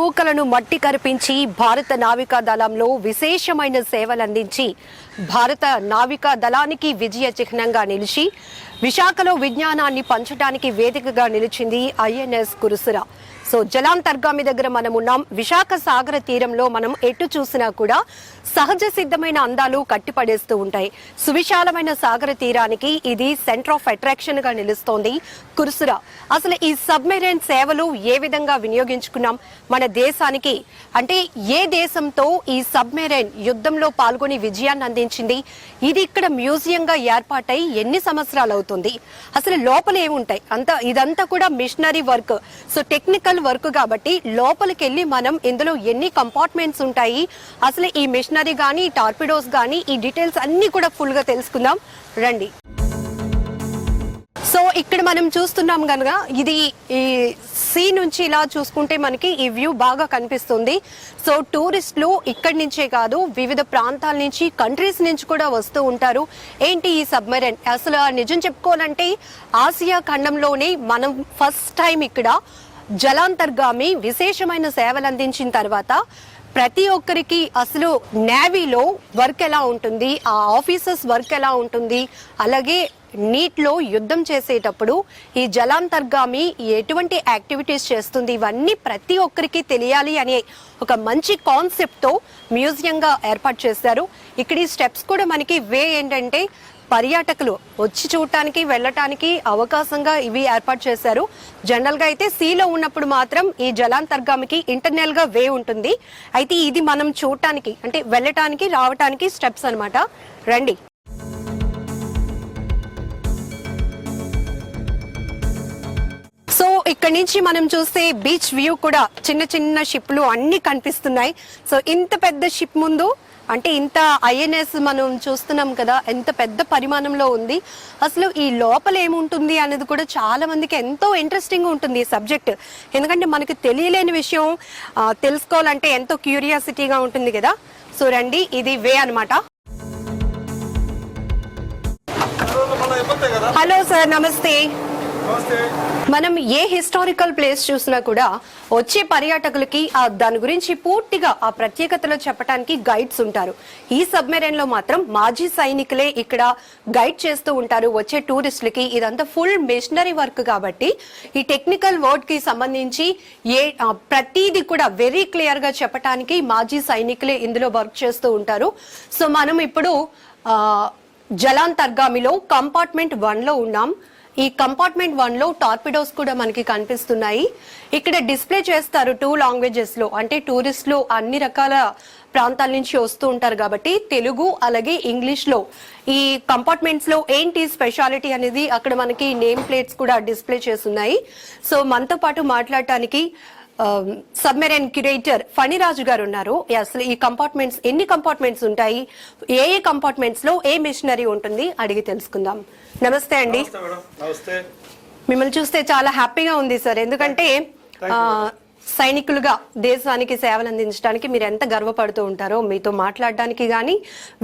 మూకలను మట్టి కరిపించి భారత నావికా దళంలో విశేషమైన సేవలందించి భారత నావికా దళానికి విజయ చిహ్నంగా నిలిచి విశాఖలో విజ్ఞానాన్ని పంచడానికి వేదికగా నిలిచింది ఐఎన్ఎస్ కురుసురా. సో జలాంతర్గామి దగ్గర మనం ఉన్నాం. విశాఖ సాగర తీరంలో మనం ఎటు చూసినా కూడా సహజ సిద్ధమైన అందాలు కట్టిపడేస్తూ ఉంటాయి. సువిశాలమైన సాగర తీరానికి ఇది సెంటర్ ఆఫ్ అట్రాక్షన్ గా నిలుస్తోంది కురుసురా. అసలు ఈ సబ్మెరైన్ సేవలు ఏ విధంగా వినియోగించుకున్నాం మన దేశానికి, అంటే ఏ దేశంతో ఈ సబ్మెరైన్ యుద్ధంలో పాల్గొని విజయాన్ని అందించింది, ఇది ఇక్కడ మ్యూజియంగా ఏర్పాటై ఎన్ని సంవత్సరాలు అవుతుంది, అసలు లోపల ఏముంటాయి, ఇదంతా కూడా machinery work, so technical work కాబట్టి లోపలికి వెళ్ళి మనం ఇందులో ఎన్ని కంపార్ట్మెంట్స్ ఉంటాయి, అసలు ఈ మిషనరీ గానీ టార్పిడోస్ గానీ ఈ డీటెయిల్స్ అన్ని కూడా ఫుల్ గా తెలుసుకుందాం రండి. సో ఇక్కడ మనం చూస్తున్నాం కనుక ఇది ఈ సీ నుంచి ఇలా చూసుకుంటే మనకి ఈ వ్యూ బాగా కనిపిస్తుంది. సో టూరిస్టులు ఇక్కడి నుంచే కాదు వివిధ ప్రాంతాల నుంచి కంట్రీస్ నుంచి కూడా వస్తూ ఉంటారు. ఏంటి ఈ సబ్మెరైన్, అసలు నిజం చెప్పుకోవాలంటే ఆసియా ఖండంలోనే మనం ఫస్ట్ టైం ఇక్కడ జలాంతర్గామి విశేషమైన సేవలు అందించిన తర్వాత ప్రతి ఒక్కరికి అసలు నేవీలో వర్క్ ఎలా ఉంటుంది, ఆ ఆఫీసర్స్ వర్క్ ఎలా ఉంటుంది, అలాగే నీటిలో యుద్ధం చేసేటప్పుడు ఈ జలాంతర్గామి ఎటువంటి యాక్టివిటీస్ చేస్తుంది, ఇవన్నీ ప్రతి ఒక్కరికి తెలియాలి అనే ఒక మంచి కాన్సెప్ట్తో మ్యూజియంగా ఏర్పాటు చేశారు. ఇక్కడ ఈ స్టెప్స్ కూడా మనకి వే ఏంటంటే పర్యాటకులు వచ్చి చూడటానికి వెళ్ళటానికి అవకాశంగా ఇవి ఏర్పాటు చేశారు. జనరల్ గా అయితే సీలో ఉన్నప్పుడు మాత్రం ఈ జలాంతర్గామికి ఇంటర్నల్ గా వే ఉంటుంది. అయితే ఇది మనం చూడటానికి అంటే వెళ్ళటానికి రావటానికి స్టెప్స్ అన్నమాట. రండి. సో ఇక్కడ నుంచి మనం చూస్తే బీచ్ వ్యూ కూడా చిన్న చిన్న షిప్లు అన్ని కనిపిస్తున్నాయి. సో ఇంత పెద్ద షిప్ ముందు అంటే ఇంత ఐఎన్ఎస్ మనం చూస్తున్నాం కదా, ఎంత పెద్ద పరిమాణంలో ఉంది. అసలు ఈ లోపల ఏముంటుంది అనేది కూడా చాలా మందికి ఎంతో ఇంట్రెస్టింగ్ ఉంటుంది ఈ సబ్జెక్ట్. ఎందుకంటే మనకి తెలియలేని విషయం తెలుసుకోవాలంటే ఎంతో క్యూరియాసిటీగా ఉంటుంది కదా. సో రండి, ఇది వే అన్నమాట. హలో సార్, నమస్తే. మనం ఏ హిస్టారికల్ ప్లేస్ చూసినా కూడా వచ్చే పర్యాటకులకి దాని గురించి పూర్తిగా ఆ ప్రత్యేకతలో చెప్పడానికి గైడ్స్ ఉంటారు. ఈ సబ్మెరైన్ లో మాత్రం మాజీ సైనికులే ఇక్కడ గైడ్ చేస్తూ ఉంటారు వచ్చే టూరిస్టులకి. ఇదంతా ఫుల్ మిషనరీ వర్క్ కాబట్టి ఈ టెక్నికల్ వర్డ్ కి సంబంధించి ప్రతిదీ కూడా వెరీ క్లియర్ గా చెప్పడానికి మాజీ సైనికులే ఇందులో వర్క్ చేస్తూ ఉంటారు. సో మనం ఇప్పుడు జలాంతర్గామిలో కంపార్ట్మెంట్ 1 లో ఉన్నాం. ఈ కంపార్ట్మెంట్ 1 లో టార్పిడోస్ కూడా మనకి కనిపిస్తున్నాయి. ఇక్కడ డిస్ప్లే చేస్తారు 2 లాంగ్వేజెస్ లో, అంటే టూరిస్టులు అన్ని రకాల ప్రాంతాల నుంచి వస్తూ ఉంటారు కాబట్టి తెలుగు అలాగే ఇంగ్లీష్ లో ఈ కంపార్ట్మెంట్స్ లో ఏంటి స్పెషాలిటీ అనేది అక్కడ మనకి నేమ్ ప్లేట్స్ కూడా డిస్ప్లే చేస్తున్నాయి. సో మనతో పాటు మాట్లాడటానికి సబ్మెరైన్ క్యూరేటర్ ఫణిరాజు గారు ఉన్నారు. అసలు ఈ కంపార్ట్మెంట్స్ ఎన్ని కంపార్ట్మెంట్స్ ఉంటాయి, ఏ కంపార్ట్మెంట్స్ లో ఏ మిషనరీ ఉంటుంది అడిగి తెలుసుకుందాం. నమస్తే అండి. మిమ్మల్ని చూస్తే చాలా హ్యాపీగా ఉంది సార్, ఎందుకంటే సైనికులుగా దేశానికి సేవలు అందించడానికి మీరు ఎంత గర్వపడుతూ ఉంటారో మీతో మాట్లాడడానికి గానీ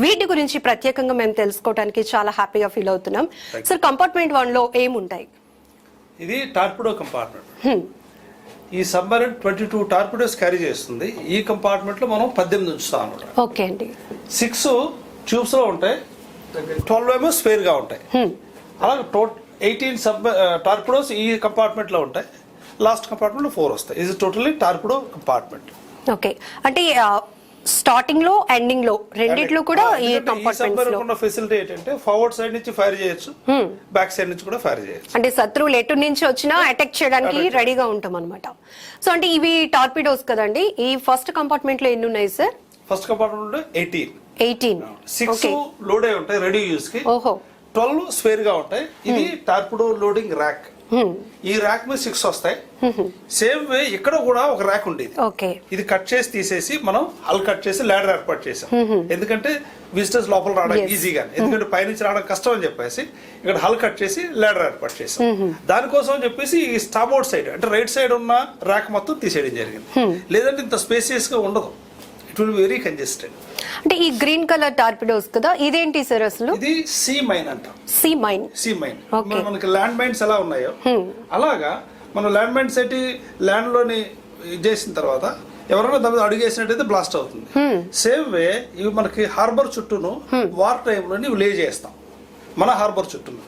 వీటి గురించి ప్రత్యేకంగా మేము తెలుసుకోవడానికి చాలా హ్యాపీగా ఫీల్ అవుతున్నాం. సార్, కంపార్ట్మెంట్ 1 లో ఏముంటాయి? ఇది టార్పిడో కంపార్ట్మెంట్. ఈ సబ్మెరైన్ 22 టార్పిడోస్ క్యారీ చేస్తుంది. ఈ కంపార్ట్మెంట్ లో మనం 18 ఉంచుతాం అన్నమాట. ఓకే అండి. 6 ట్యూబ్స్ లో ఉంటాయి, 12 ఏమో స్పేర్ గా ఉంటాయి. అలాగే 18 టార్పిడోస్ ఈ కంపార్ట్మెంట్ లో ఉంటాయి. లాస్ట్ కంపార్ట్మెంట్ లో 4 వస్తాయి. ఇది టోటల్లీ టార్పిడో కంపార్ట్మెంట్. ఓకే, అంటే స్టార్టింగ్ లో ఎండింగ్ లో రెండిట్లో కూడా ఈ కంపార్ట్మెంట్స్ లో ఉన్న ఫెసిలిటీ ఏంటంటే ఫార్వర్డ్ సైడ్ నుంచి ఫైర్ చేయొచ్చు, బ్యాక్ సైడ్ నుంచి కూడా ఫైర్ చేయొచ్చు. అంటే శత్రువులు ఎటు నుంచి వచ్చినా అటాక్ చేయడానికి రెడీగా ఉంటాం అన్నమాట. సో అంటే ఇవి టార్పిడోస్ కదండి. ఈ ఫస్ట్ కంపార్ట్మెంట్ లో ఎన్ని ఉన్నాయి సార్? First compartment 18. 6 లోడ్ అయి ఉంటాయి రెడీ యూస్ కి. 12 స్పేర్ గా ఉంటాయి. ఇది టార్పిడో లోడింగ్ ర్యాక్. ఈ ర్యాక్ మీద 6 వస్తాయి. సేమ్ వే ఇక్కడ కూడా ఒక ర్యాక్ ఉండేది. ఇది కట్ చేసి తీసేసి మనం హల్ కట్ చేసి ల్యాడర్ ఏర్పాటు చేసాం. ఎందుకంటే విజిటర్స్ లోపల రావడానికి ఈజీగా, ఎందుకంటే పైనుంచి రావడం కష్టం అని చెప్పేసి ఇక్కడ హల్ కట్ చేసి ల్యాడర్ ఏర్పాటు చేసాం. దానికోసం అని చెప్పేసి ఈ స్టాబోర్డ్ సైడ్ అంటే రైట్ సైడ్ ఉన్న ర్యాక్ మొత్తం తీసేయడం జరిగింది. లేదంటే ఇంత స్పేసియస్ గా ఉండదు, ఇట్ విల్ వెరీ కంజెస్టెడ్. అంటే ఈ గ్రీన్ కలర్ టార్పిడోస్ కదా, ఇదేంటి సార్ అసలు? ఇది సీ మైన్ అంటాం. Sea mine. మనకి ల్యాండ్ మైన్స్ ఎలా ఉన్నాయో అలాగా మనం ల్యాండ్ మైన్స్ అయితే ల్యాండ్ లోని చేసిన తర్వాత ఎవరైనా దాని మీద అడుగేసినట్టయితే బ్లాస్ట్ అవుతుంది. సేమ్ వే ఇవి మనకి హార్బర్ చుట్టూను వార్ టైంలోని ఇవి లే చేస్తాం మన హార్బర్ చుట్టూను.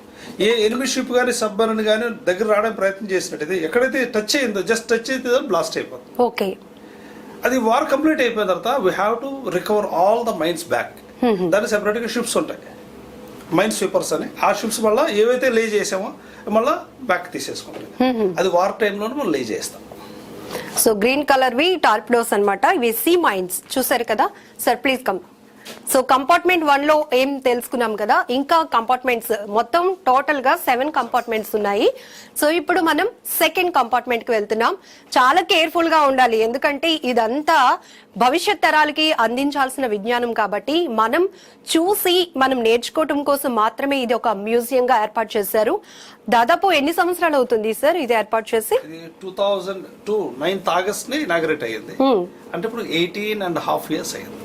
ఏ ఎనిమి షిప్ కానీ సబ్మరీన్ కానీ దగ్గర రావడానికి ప్రయత్నం చేసినట్టయితే ఎక్కడైతే టచ్ అయిందో జస్ట్ టచ్ అయితే బ్లాస్ట్ అయిపోతుంది. ఓకే, అది వార్ కంప్లీట్ అయిపోయిన తర్వాత we have to recover all the mines back. దానికి సెపరేట్ గా షిప్స్ ఉంటాయి, మైన్ స్వీపర్స్ అని. ఆ షిప్స్ మళ్ళీ ఏవైతే లే చేసామో మళ్ళీ బ్యాక్ తీసేసుకుంటాం. అది వార్ టైంలోనే మనం లే చేస్తాం. సో గ్రీన్ కలర్ వి టార్పిడోస్ అన్నమాట. ఇవి సీ మైన్స్ చూసారు కదా sir. Please come. So compartment 1 లో ఏం తెలుసుకున్నాం కదా, ఇంకా కంపార్ట్మెంట్స్ మొత్తం టోటల్ గా 7 కంపార్ట్మెంట్స్ ఉన్నాయి. సో ఇప్పుడు మనం సెకండ్ కంపార్ట్మెంట్ కి వెళ్తున్నాం. చాలా కేర్ఫుల్ గా ఉండాలి, ఎందుకంటే ఇదంతా భవిష్యత్ తరాలకి అందించాల్సిన విజ్ఞానం కాబట్టి మనం చూసి మనం నేర్చుకోవటం కోసం మాత్రమే ఇది ఒక మ్యూజియం గా ఏర్పాటు చేశారు. దాదాపు ఎన్ని సంవత్సరాలు అవుతుంది సార్ ఇది ఏర్పాటు చేసి? 2002 9th August ని ఇనాగరేట్ అయ్యింది. అంటే ఇప్పుడు 18.5 years అయ్యింది.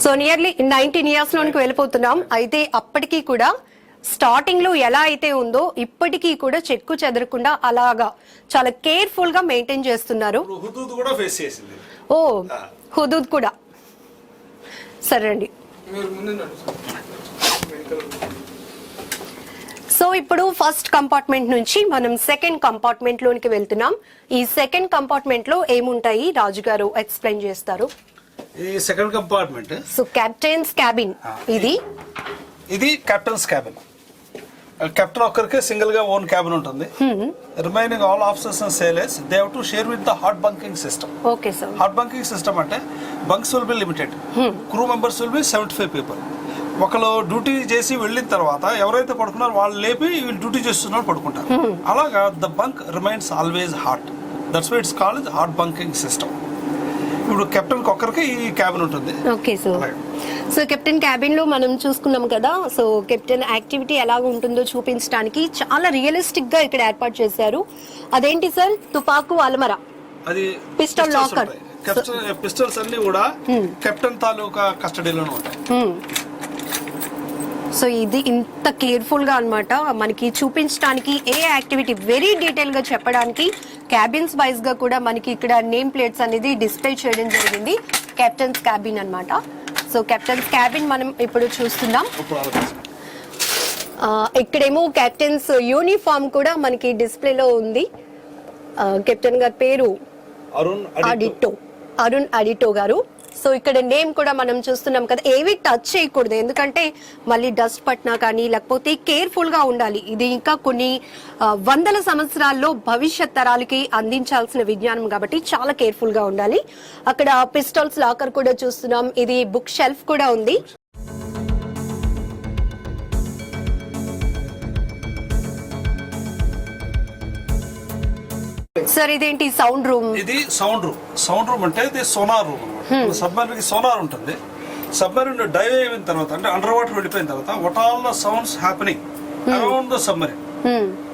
సో నియర్లీ 19 years లోనికి వెళ్ళిపోతున్నాం. అయితే అప్పటికీ కూడా స్టార్టింగ్ లో ఎలా అయితే ఉందో ఇప్పటికీ కూడా చెక్కు చెదరకుండా అలాగా చాలా కేర్ఫుల్ గా మెయింటైన్ చేస్తున్నారు. హుదూద్ కూడా ఫేస్ చేసింది. ఓ, హుదూద్ కూడా. సరే అండి. సో ఇప్పుడు ఫస్ట్ కంపార్ట్మెంట్ నుంచి మనం సెకండ్ కంపార్ట్మెంట్ లోనికి వెళ్తున్నాం. ఈ సెకండ్ కంపార్ట్మెంట్ లో ఏముంటాయి రాజు గారు ఎక్స్ప్లెయిన్ చేస్తారు. ఇది second compartment. So captain's cabin. ఇది కెప్టెన్స్ క్యాబిన్. కెప్టెన్ ఒక్కరికే సింగిల్ గా ఓన్ క్యాబిన్ ఉంటుంది. Remaining all officers and sailors they have to share with the hot bunking system. Okay sir. Hot bunking system అంటే bunks will be limited, crew members will be 75 people. ఒకళ్ళు duty చేసి వెళ్ళిన తర్వాత ఎవరైతే పడుకున్నారో వాళ్ళు లేపి వీళ్ళు డ్యూటీ చేస్తున్నారు పడుకుంటారు. అలాగా the bunk remains always hot. That's why it's called hot bunking system. ఇప్పుడు కెప్టెన్ ఒక్కరికి ఈ క్యాబిన్ ఉంటుంది. Okay sir. So captain cabin లో మనం చూసుకున్నాం కదా. సో కెప్టెన్ యాక్టివిటీ ఎలా ఉంటుందో చూపించడానికి చాలా రియలిస్టిక్ గా ఇక్కడ ఏర్పాటు చేశారు. అదేంటి సార్? తుపాకు అల్మరా, అది పిస్టల్ లాకర్. పిస్టల్స్ అన్ని కూడా కెప్టెన్ తాలూకా కస్టడీలోనే ఉంటాయి. సో ఇది ఇంత కేర్ఫుల్ గా అన్నమాట మనకి చూపించడానికి. ఏ యాక్టివిటీ వెరీ డీటెయిల్ గా చెప్పడానికి క్యాబిన్స్ వైజ్ గా కూడా మనకి ఇక్కడ నేమ్ ప్లేట్స్ అనేది డిస్ప్లే చేయడం జరిగింది. కెప్టెన్స్ క్యాబిన్ అన్నమాట. సో కెప్టెన్స్ క్యాబిన్ మనం ఇప్పుడు చూస్తున్నాం. ఇక్కడేమో కెప్టెన్స్ యూనిఫామ్ కూడా మనకి డిస్ప్లేలో ఉంది. కెప్టెన్ గారి పేరు అరుణ్ అడిటో గారు. సో ఇక్కడ నేమ్ కూడా మనం చూస్తున్నాం కదా. ఏవి టచ్ చేయకూడదు, ఎందుకంటే మళ్ళీ డస్ట్ పట్టినా కానీ లేకపోతే కేర్ఫుల్ గా ఉండాలి. ఇది ఇంకా కొన్ని వందల సంవత్సరాల్లో భవిష్యత్ తరాలకి అందించాల్సిన విజ్ఞానం కాబట్టి చాలా కేర్ఫుల్ గా ఉండాలి. అక్కడ పిస్టల్స్ లాకర్ కూడా చూస్తున్నాం. ఇది బుక్ షెల్ఫ్ కూడా ఉంది. సార్ ఇదేంటి? Sound room. ఇది సౌండ్ రూమ్. సౌండ్ రూమ్ అంటే ఇది సోనార్ రూమ్. సబ్మరీన్ కి సోనార్ ఉంటుంది. సబ్మరీన్ డైవ్ అయిన తర్వాత అంటే అండర్ వాటర్ వెళ్ళిపోయిన తర్వాత what all the sounds happening around the submarine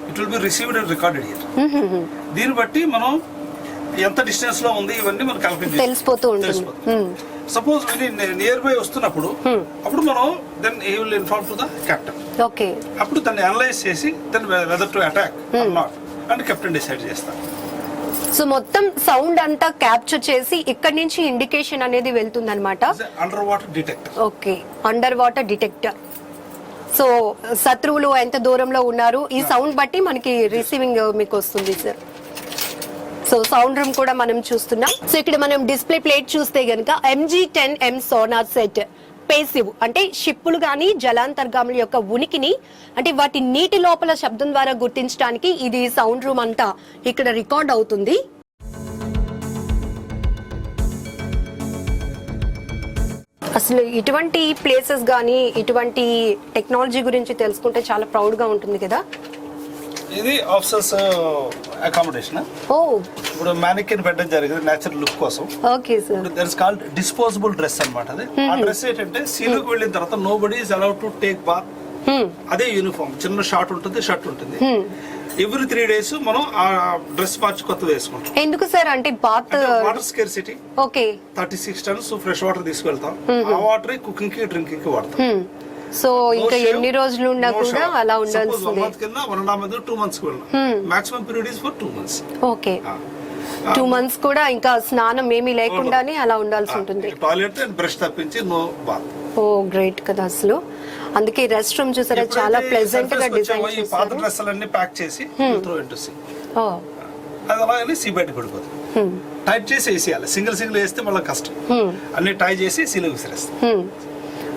it will B received and recorded here. దీన్ని బట్టి మనం ఎంత డిస్టెన్స్ లో ఉంది ఇవన్నీ మనకు కల్పించి తెలిసిపోతూ ఉంటుంది. సపోజ్ ఇది నియర్ బై వస్తున్నప్పుడు అప్పుడు మనం then he will inform to the captain. Okay. అప్పుడు దాన్ని అనలైజ్ చేసి then whether to attack or not and captain decide చేస్తారు. సో మొత్తం సౌండ్ అంతా క్యాప్చర్ చేసి ఇక్కడ నుంచి ఇండికేషన్ అనేది వెళ్తుంది అనమాట. Underwater detector. Okay, underwater detector. So శత్రువులు ఎంత దూరంలో ఉన్నారు ఈ సౌండ్ బట్టి మనకి రిసీవింగ్ మీకు వస్తుంది సార్. సో సౌండ్ రూమ్ కూడా మనం చూస్తున్నాం. సో ఇక్కడ మనం డిస్ప్లే ప్లేట్ చూస్తే గనుక MG10M సోనార్ సెట్ పేసివ్ అంటే షిప్పులు గాని జలాంతర్గాముల యొక్క ఉనికిని అంటే వాటి నీటి లోపల శబ్దం ద్వారా గుర్తించడానికి ఇది సౌండ్ రూమ్ అంతా ఇక్కడ రికార్డ్ అవుతుంది. అసలు ఇటువంటి ప్లేసెస్ గానీ ఇటువంటి టెక్నాలజీ గురించి తెలుసుకుంటే చాలా ప్రౌడ్ గా ఉంటుంది కదా. ఇది ఆఫీసర్స్ అకామిడేషన్. ఓ, ఇప్పుడు మ్యానికిన్ పెట్టడం జరిగింది నేచురల్ లుక్ కోసం. Okay sir. That is called disposable dress అన్నమాట. అది ఆ డ్రెస్ ఏంటంటే సీలోకి వెళ్ళిన తర్వాత nobody is allowed to take bath. అదే యూనిఫామ్, చిన్న షార్ట్ ఉంటుంది, షర్ట్ ఉంటుంది. ఎవ్రీ 3 days మనం ఆ డ్రెస్ మార్చి కొత్తది వేసుకుంటాం. ఎందుకు సార్? అంటే bath water scarcity. Okay. 36 tons fresh water తీసుకెళ్తాం. ఆ వాటర్ కుకింగ్ కి డ్రింకింగ్ కి వాడతాం. సో ఇంకా ఎన్ని రోజులు ఉన్నా కూడా అలా ఉండాల్సిందే. 1.5 months 2 months maximum period is for 2 months. Okay. 2 months కూడా ఇంకా స్నానం ఏమీ లేకుండానే అలా ఉండాల్సి ఉంటుంది. టాయిలెట్ అండ్ బ్రష్ తప్పించి నో బాత్. ఓ గ్రేట్ కదా అసలు. అందుకే రెస్ట్ రూమ్ చూసారా చాలా ప్లెజెంట్ గా డిజైన్ చేశారు. ఈ పాత డ్రెస్సులన్నీ ప్యాక్ చేసి త్రో ఇంటూ సీ. ఓ అది అలాగే సీ బయట పడిపోతుంది. టైట్ చేసి వేసేయాలి. సింగిల్ వేస్తే మళ్ళీ కష్టం. అన్ని టై చేసి సీలో విసిరేస్తాం.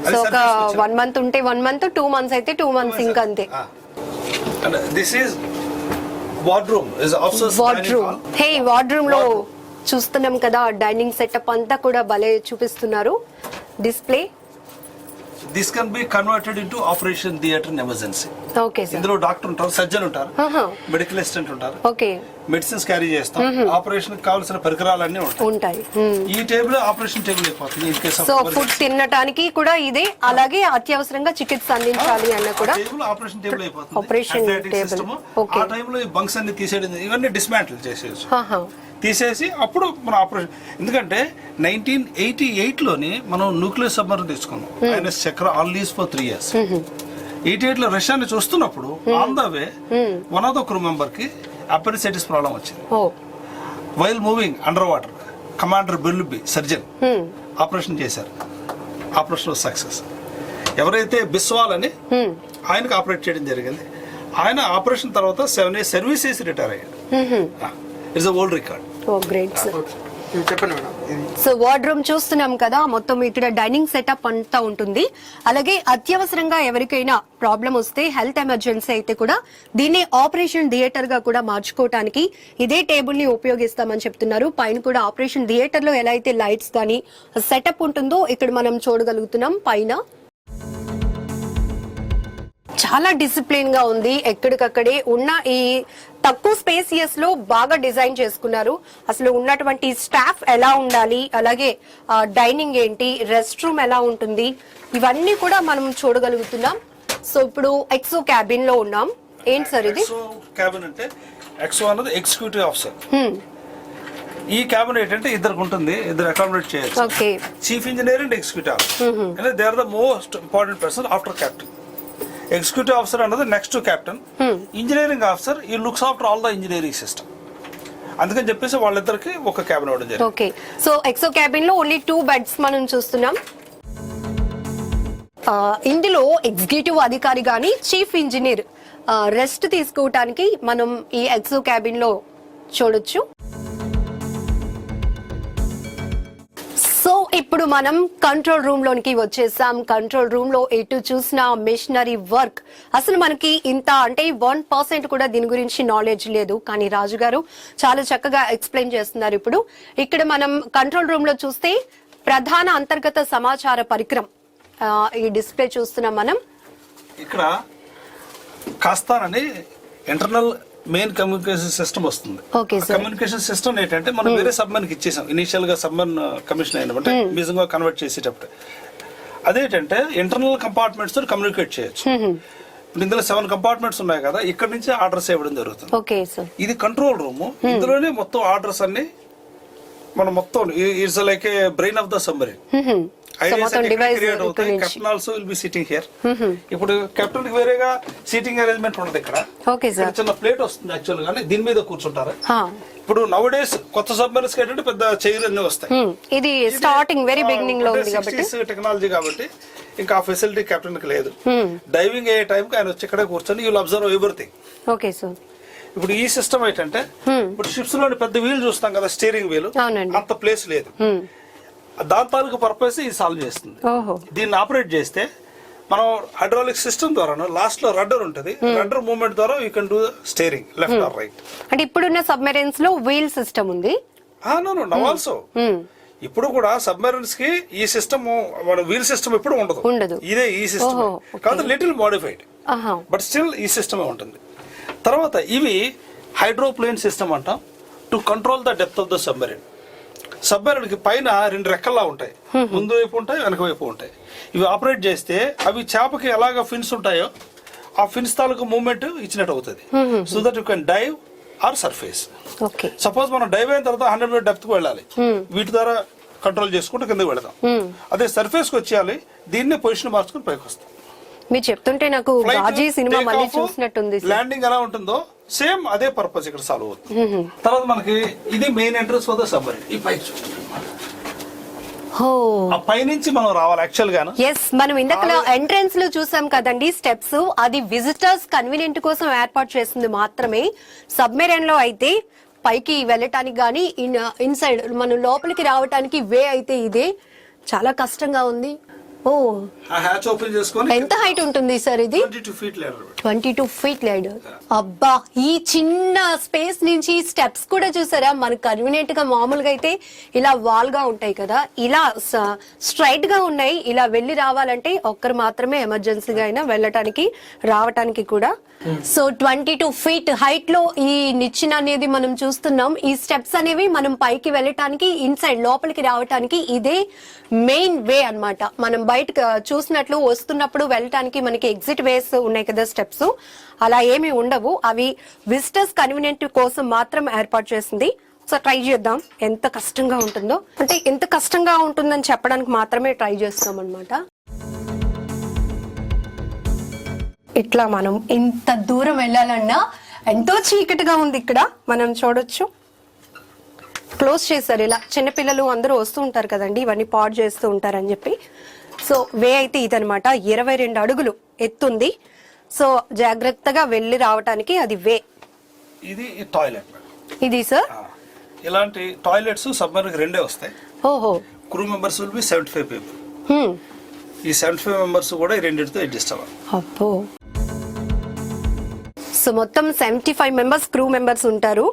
సో ఒక 1 month ఉంటే 1 month, 2 months అయితే 2 months ఇంకా అంతే. This is wardroom. Wardroom. Hey wardroom లో చూస్తున్నాం కదా డైనింగ్ సెటప్ అంతా కూడా భలే చూపిస్తున్నారు. Display. This can be converted into operation theatre in emergency. Okay sir. ఇందులో డాక్టర్ ఉంటారు, సర్జన్ ఉంటారు, మెడికల్ అసిస్టెంట్ ఉంటారు. ఓకే. మెడిసిన్స్ క్యారీ చేస్తాం. ఆపరేషన్ కి కావాల్సిన పరికరాలన్నీ ఉంటాయి. ఈ టేబుల్ ఆపరేషన్ టేబుల్ అయిపోతుంది. In case of so food తినడానికి కూడా ఇదే, అలాగే అత్యవసరంగా చికిత్స అందించాలి అన్న కూడా టేబుల్ ఆపరేషన్ టేబుల్ అయిపోతుంది. Operation table. ఓకే. ఆ టైంలో ఈ బంక్స్ అన్ని తీసేయడం, ఇవన్నీ డిస్మాంటిల్ చేసేయచ్చు. తీసేసి అప్పుడు మన ఆపరేషన్. ఎందుకంటే 1988లోని మనం న్యూక్లియర్ సబ్మరీన్ తీసుకున్నాం. INS Chakra all lease for 3 years. 88లో రష్యాని చూస్తున్నప్పుడు on the way one of the crew member కి అపెండిసైటిస్ ప్రాబ్లం వచ్చింది. While moving under water commander బెల్లుబి సర్జన్ ఆపరేషన్ చేశారు. Operation success. ఎవరైతే బిస్వాల్ అని ఆయనకు ఆపరేట్ చేయడం జరిగింది. ఆయన ఆపరేషన్ తర్వాత 7 years సర్వీస్ చేసి రిటైర్ అయ్యాడు. It's a world record. Oh great sir. చెప్పండి మేడం. సో వార్డ్రూమ్ చూస్తున్నాం కదా, మొత్తం ఇక్కడ డైనింగ్ సెటప్ అంతా ఉంటుంది. అలాగే అత్యవసరంగా ఎవరికైనా ప్రాబ్లం వస్తే, హెల్త్ ఎమర్జెన్సీ అయితే కూడా దీన్ని ఆపరేషన్ థియేటర్ గా కూడా మార్చుకోవడానికి ఇదే టేబుల్ ని ఉపయోగిస్తామని చెప్తున్నారు. పైన కూడా ఆపరేషన్ థియేటర్ లో ఎలా అయితే లైట్స్ కానీ సెటప్ ఉంటుందో ఇక్కడ మనం చూడగలుగుతున్నాం. పైన చాలా డిసిప్లిన్ గా ఉంది. ఎక్కడికక్కడే ఉన్న ఈ తక్కువ స్పేసియస్ లో బాగా డిజైన్ చేసుకున్నారు. అసలు ఉన్నటువంటి స్టాఫ్ ఎలా ఉండాలి, అలాగే డైనింగ్ ఏంటి, రెస్ట్ రూమ్ ఎలా ఉంటుంది, ఇవన్నీ కూడా మనం చూడగలుగుతున్నాం. సో ఇప్పుడు ఎక్సో క్యాబిన్ లో ఉన్నాం. ఏంటి సార్ ఇది? క్యాబిన్ అంటే ఎక్సో అన్నది ఎగ్జిక్యూటివ్ ఆఫీసర్. ఈ క్యాబిన్ ఏంటంటే ఇద్దరికి ఉంటుంది, ఇద్దరు అకామిడేట్ చేయొచ్చు. Chief engineer and executive officer. They are the most important person after captain. Executive officer అన్నది next to captain. Engineering officer ఈ looks after all the engineering system. అందుకని చెప్పేసి వాళ్ళిద్దరికి ఒక క్యాబిన్ ఇవ్వడం జరిగింది. ఓకే. సో ఎక్సో క్యాబిన్ లో only 2 beds మనం చూస్తున్నాం. ఇందులో ఎగ్జిక్యూటివ్ అధికారి గాని చీఫ్ ఇంజనీర్ రెస్ట్ తీసుకోవటానికి మనం ఈ ఎక్సో క్యాబిన్ లో చూడొచ్చు. సో ఇప్పుడు మనం కంట్రోల్ రూమ్ లోనికి వచ్చేసాం. కంట్రోల్ రూమ్ లో ఎటు చూసిన మిషనరీ వర్క్. అసలు మనకి ఇంత అంటే 1% కూడా దీని గురించి నాలెడ్జ్ లేదు, కానీ రాజు గారు చాలా చక్కగా ఎక్స్ప్లెయిన్ చేస్తున్నారు. ఇప్పుడు ఇక్కడ మనం కంట్రోల్ రూమ్ లో చూస్తే ప్రధాన అంతర్గత సమాచార పరికరం ఈ డిస్ప్లే చూస్తున్నాం మనం. ఇక్కడ కాస్తానని ఇంటర్నల్ మెయిన్ కమ్యూనికేషన్ సిస్టమ్ వస్తుంది. కమ్యూనికేషన్ సిస్టమ్ ఏంటంటే మనం వేరే సబ్మరీన్ కి ఇచ్చేసాం. ఇనిషియల్ గా సబ్మరీన్ కమిషన్ అయినప్పుడు నిజంగా కన్వర్ట్ చేసేటప్పుడు అదేంటంటే ఇంటర్నల్ కంపార్ట్మెంట్స్ తో కమ్యూనికేట్ చేయొచ్చు. ఇప్పుడు ఇందులో 7 కంపార్ట్మెంట్స్ ఉన్నాయి కదా, ఇక్కడ నుంచి ఆర్డర్స్ ఇవ్వడం జరుగుతుంది. ఇది కంట్రోల్ రూమ్. ఇందులోనే మొత్తం ఆర్డర్స్ అన్ని మనం మొత్తం it's like A brain of the submarine. Captain also will be sitting here. ఇప్పుడు కెప్టెన్ కి వేరేగా సీటింగ్ అరేంజ్మెంట్ ఉండదు. ఇక్కడ చిన్న ప్లేట్ వస్తుంది యాక్చువల్ గా, దీని మీద కూర్చుంటారు. ఇప్పుడు నౌ డేస్ కొత్త సబ్మరీన్స్ ఏంటంటే పెద్ద చైర్లు అన్ని వస్తాయి. ఇది స్టార్టింగ్ వెరీ బిగినింగ్ లో ఉంది కాబట్టి టెక్నాలజీ కాబట్టి ఇంకా ఆ ఫెసిలిటీ కెప్టెన్ కి లేదు. డైవింగ్ అయ్యే టైం కి ఆయన వచ్చి ఇక్కడ కూర్చొని you will observe everything. Okay sir. ఇప్పుడు ఈ సిస్టమ్ ఏంటంటే ఇప్పుడు షిప్స్ లోని పెద్ద వీల్ చూస్తాం కదా, స్టీరింగ్ వీల్, అంత ప్లేస్ లేదు. దాని తాలూకు పర్పస్ ఇది సాల్వ్ చేస్తుంది. దీన్ని ఆపరేట్ చేస్తే మనం హైడ్రాలిక్ సిస్టమ్ ద్వారా లాస్ట్ లో రడ్డర్ ఉంటుంది. రడ్డర్ మూవ్మెంట్ ద్వారా you can do steering left or right. అంటే ఇప్పుడున్న సబ్మెరైన్స్ లో వీల్ సిస్టమ్ ఉంది. నవ్ ఆల్సో ఇప్పుడు కూడా సబ్మెరైన్స్ కి ఈ సిస్టమ్ మన వీల్ సిస్టమ్ ఎప్పుడు ఉండదు. ఇదే ఈ సిస్టమ్ కాదు, లిటిల్ మోడిఫైడ్, బట్ స్టిల్ ఈ సిస్టమ్ ఉంటుంది. తర్వాత ఇవి హైడ్రోప్లేన్ సిస్టమ్ అంటాం, to control the depth of the submarine. Submarine కి పైన 2 రెక్కల్లా ఉంటాయి, ముందు వైపు ఉంటాయి, వెనక వైపు ఉంటాయి. ఇవి ఆపరేట్ చేస్తే అవి చేపకి ఎలాగ ఫిన్స్ ఉంటాయో ఆ ఫిన్స్ తాలూకు మూవ్మెంట్ ఇచ్చినట్టు అవుతుంది. So that you can dive or surface. Suppose మనం డైవ్ అయిన తర్వాత 100 మీటర్ డెప్త్ కు వెళ్ళాలి, వీటి ద్వారా కంట్రోల్ చేసుకుంటూ కిందకి వెళదాం. అదే సర్ఫేస్ కి వచ్చేయాలి, దీన్నే పొజిషన్ మార్చుకుని పైకి వస్తాం. మీరు చెప్తుంటే నాకు బాజీ సినిమా మళ్ళీ చూసినట్టుంది సార్. ల్యాండింగ్ ఎలా ఉంటుందో సేమ్ అదే పర్పస్ ఇక్కడ సాల్వ్ అవుతుంది. తర్వాత మనకి ఇది main entrance for the submarine. ఈ పైకి చూడండి, ఆ పైనుంచి మనం రావాలి యాక్చువల్ గా. ఎస్, మనం ఇందాక ఎంట్రన్స్ లో చూసాం కదండి స్టెప్స్, అది విజిటర్స్ కన్వీనియంట్ కోసం ఏర్పాటు చేసింది మాత్రమే. సబ్మెరైన్ లో అయితే పైకి వెళ్ళటానికి గానీ ఇన్సైడ్ మనం లోపలికి రావటానికి వే అయితే ఇదే చాలా కష్టంగా ఉంది. ఓ, హ్యాచ్ ఓపెన్ చేసుకొని ఎంత హైట్ ఉంటుంది సార్ ఇది? 22 feet ladder. 22 feet ladder. అబ్బా, ఈ చిన్న స్పేస్ నుంచి స్టెప్స్ కూడా చూసారా? మనకు కన్వీనియంట్ గా మామూలుగా అయితే ఇలా వాల్ గా ఉంటాయి కదా, ఇలా స్ట్రైట్ గా ఉన్నాయి. ఇలా వెళ్ళి రావాలంటే ఒక్కరు మాత్రమే ఎమర్జెన్సీగా అయినా వెళ్ళటానికి రావటానికి కూడా. సో 22 feet హైట్ లో ఈ నిచ్చెన అనేది మనం చూస్తున్నాం. ఈ స్టెప్స్ అనేవి మనం పైకి వెళ్ళటానికి, ఇన్సైడ్ లోపలికి రావటానికి ఇదే మెయిన్ వే అన్నమాట. మనం బయట చూసినట్లు వస్తున్నప్పుడు వెళ్ళటానికి మనకి ఎగ్జిట్ వేస్ ఉన్నాయి కదా స్టెప్స్, అలా ఏమీ ఉండవు. అవి విజిటర్స్ కన్వీనియంట్ కోసం మాత్రం ఏర్పాటు చేసింది. సో ట్రై చేద్దాం ఎంత కష్టంగా ఉంటుందో. అంటే ఎంత కష్టంగా ఉంటుందని చెప్పడానికి మాత్రమే ట్రై చేస్తాం అన్నమాట. ఇట్లా మనం ఎంత దూరం వెళ్ళాలన్నా ఎంతో చీకటిగా ఉంది ఇక్కడ, మనం చూడొచ్చు. క్లోజ్ చేశారు ఇలా, చిన్నపిల్లలు అందరూ వస్తూ ఉంటారు కదండి, ఇవన్నీ పాడు చేస్తూ ఉంటారని చెప్పి. సో వే అయితే ఇదనమాట, 22 అడుగులు ఎత్తుంది. సో జాగ్రత్తగా వెళ్ళి రావటానికి అది వే. ఇది టాయిలెట్. ఇది సార్ ఇలాంటి టాయిలెట్స్ సబ్మరీన్ రెండే వస్తాయి. ఓహో. Crew members will be 75 people. ఈ 75 members కూడా ఈ రెండింటితో అడ్జస్ట్ అవ్వాలి. అబ్బో. సో మొత్తం 75 members క్రూ మెంబర్స్ ఉంటారు,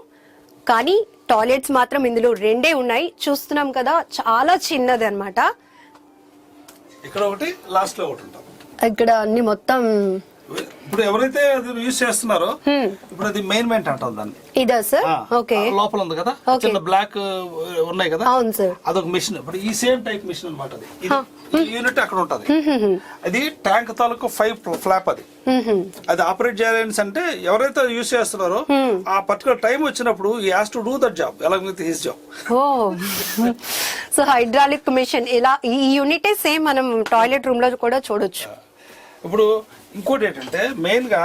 కానీ టాయిలెట్స్ మాత్రం ఇందులో రెండే ఉన్నాయి. చూస్తున్నాం కదా, చాలా చిన్నది అన్నమాట. ఇక్కడ ఒకటి, లాస్ట్ లో ఒకటి ఉంటుంది. ఇక్కడ అన్ని మొత్తం ఇప్పుడు ఎవరైతే యూజ్ చేస్తున్నారో ఇప్పుడు అది మెయిన్ మెంట్ అంటాం దాన్ని. ఇదా సార్? ఓకే. లోపల ఉంది కదా చిన్న బ్లాక్ ఉన్నాయి కదా, అవును సార్. అదొక మిషన్. ఇప్పుడు ఈ సేమ్ టైప్ మిషన్ అనమాట. అది యూనిట్ అక్కడ ఉంటది. అది ట్యాంక్ తాలూకు 5 ఫ్లాప్. అది ఆపరేట్ చేయాలని అంటే ఎవరైతే యూజ్ చేస్తున్నారో ఆ పర్టికులర్ టైం వచ్చినప్పుడు he has to do that job along with his job. Oh, so hydraulic machine ఇలా ఈ యూనిట్ సేమ్ మనం టాయిలెట్ రూమ్ లో కూడా చూడొచ్చు. ఇప్పుడు ఇంకోటి ఏంటంటే మెయిన్ గా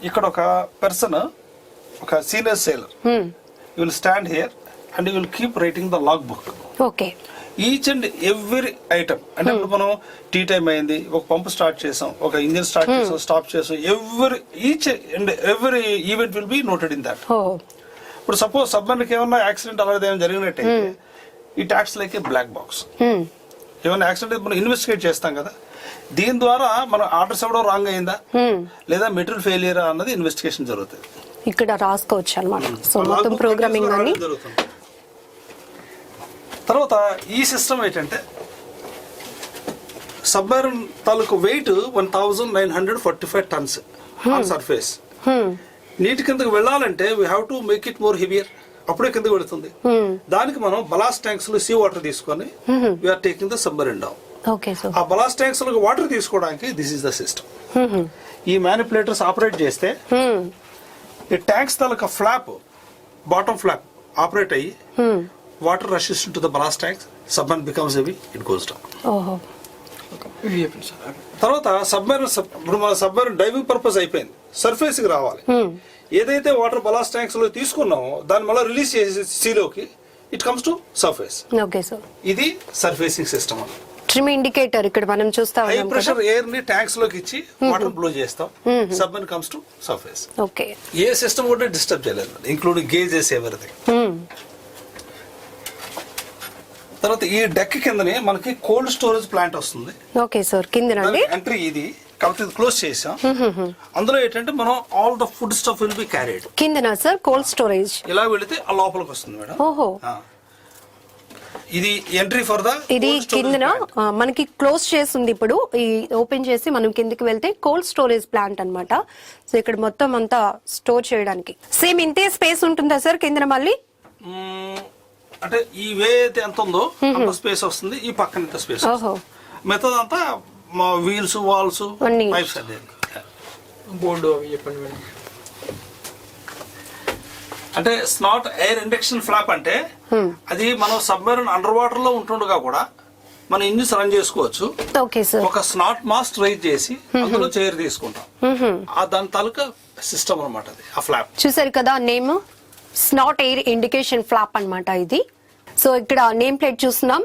ఇక్కడ ఒక పర్సన్, ఒక senior sailor, you will stand here and you will keep writing the log book. Okay. Each and every item. అంటే ఇప్పుడు మనం టీ టైం అయింది, ఒక పంప్ స్టార్ట్ చేసాం, ఒక ఇంజిన్ స్టార్ట్ చేసాం, స్టాప్ చేసాం, each and every event will be noted in that. ఇప్పుడు సపోజ్ సబ్మరీన్ కి ఏమన్నా యాక్సిడెంట్ అలాగే ఏమైనా జరిగినట్టయితే it acts like a black box. ఏమైనా యాక్సిడెంట్ మనం ఇన్వెస్టిగేట్ చేస్తాం కదా, దీని ద్వారా మనం ఆర్డర్స్ ఇవ్వడం రాంగ్ అయిందా లేదా మెటీరియల్ ఫెయిలియర్ అన్నది ఇన్వెస్టిగేషన్ జరుగుతుంది. ఇక్కడ రాసుకోవచ్చు అన్నమాట. సో మొత్తం ప్రోగ్రామింగ్ అని జరుగుతుంది. తర్వాత ఈ సిస్టమ్ ఏంటంటే సబ్మరీన్ తాలూకు వెయిట్ 1945 tons ఆన్ సర్ఫేస్. నీటి కిందకి వెళ్ళాలంటే we have to make it more heavier. అప్పుడే కిందకి వెళుతుంది. దానికి మనం బలాస్ట్ ట్యాంక్స్ లో సీ వాటర్ తీసుకొని we are taking the submarine down. ఆ బలాస్ట్ ట్యాంక్స్ లో వాటర్ తీసుకోవడానికి దిస్ ఇస్ ద సిస్టమ్. ఈ మ్యానిపులేటర్స్ ఆపరేట్ చేస్తే ఈ ట్యాంక్స్ తాలూకా ఫ్లాప్, బాటమ్ ఫ్లాప్ ఆపరేట్ అయ్యి water rushes into the ballast tanks, submarine becomes heavy, it goes down. తర్వాత submarine diving purpose అయిపోయింది, సర్ఫేస్ కి రావాలి. ఏదైతే వాటర్ బలాస్ట్ ట్యాంక్స్ లో తీసుకున్నామో దాన్ని మళ్ళీ రిలీజ్ చేసి సీలోకి it comes to surface. Okay sir. ఇది సర్ఫేసింగ్ సిస్టమ్. ట్రిమ్ ఇండికేటర్ ఇక్కడ మనం చూస్తాం. హై ప్రెషర్ ఎయిర్ ని ట్యాంక్స్ లోకి ఇచ్చి వాటర్ బ్లో చేస్తాం, submarine comes to surface. Okay. ఏ సిస్టమ్ కూడా డిస్టర్బ్ చేయలేదు, ఇంక్లూడింగ్ గేజెస్ ఎవరిథింగ్. తర్వాత ఈ డెక్ కిందనే మనకి కోల్డ్ స్టోరేజ్ ప్లాంట్ వస్తుంది. Okay sir. కిందనండి ఎంట్రీ ఇది కాబట్టి ఇది క్లోజ్ చేసాం. అందులో ఏంటంటే మనం all the food stuff will be carried. కిందనా sir cold storage? ఇలా వెళితే ఆ లోపలికి వస్తుంది మేడం. ఓహో. ఇది ఎంట్రీ ఫర్ ద, ఇది కిందన మనకి క్లోజ్ చేస్తుంది. ఇప్పుడు ఈ ఓపెన్ చేసి మనం కిందకి వెళ్తే కోల్డ్ స్టోరేజ్ ప్లాంట్ అన్నమాట. సో ఇక్కడ మొత్తం అంతా స్టోర్ చేయడానికి సేమ్ ఇంతే స్పేస్ ఉంటుందా సార్ కిందన? మళ్ళీ అంటే ఈ వే అయితే ఎంత ఉందో అంత స్పేస్ వస్తుంది, ఈ పక్కన ఇంత స్పేస్. మిగతాదంతా వీల్స్, వాల్స్, పైప్స్ అదే. బోర్డు చెప్పండి మేడం. అంటే స్నాట్ ఎయిర్ ఇండక్షన్ ఫ్లాప్ అంటే అది మనం సబ్మెరీన్ అండర్ వాటర్ లో ఉంటుండగా కూడా మన ఇంజిన్స్ రన్ చేసుకోవచ్చు. Okay sir. ఒక స్నాట్ మాస్ట్ రైజ్ చేసి అందులో చైర్ తీసుకుంటాం. దాని తాలూకా సిస్టమ్ అనమాట అది, ఆ ఫ్లాప్. చూసారు కదా name, snot air indication flop అన్నమాట ఇది. సో ఇక్కడ నేమ్ ప్లేట్ చూస్తున్నాం,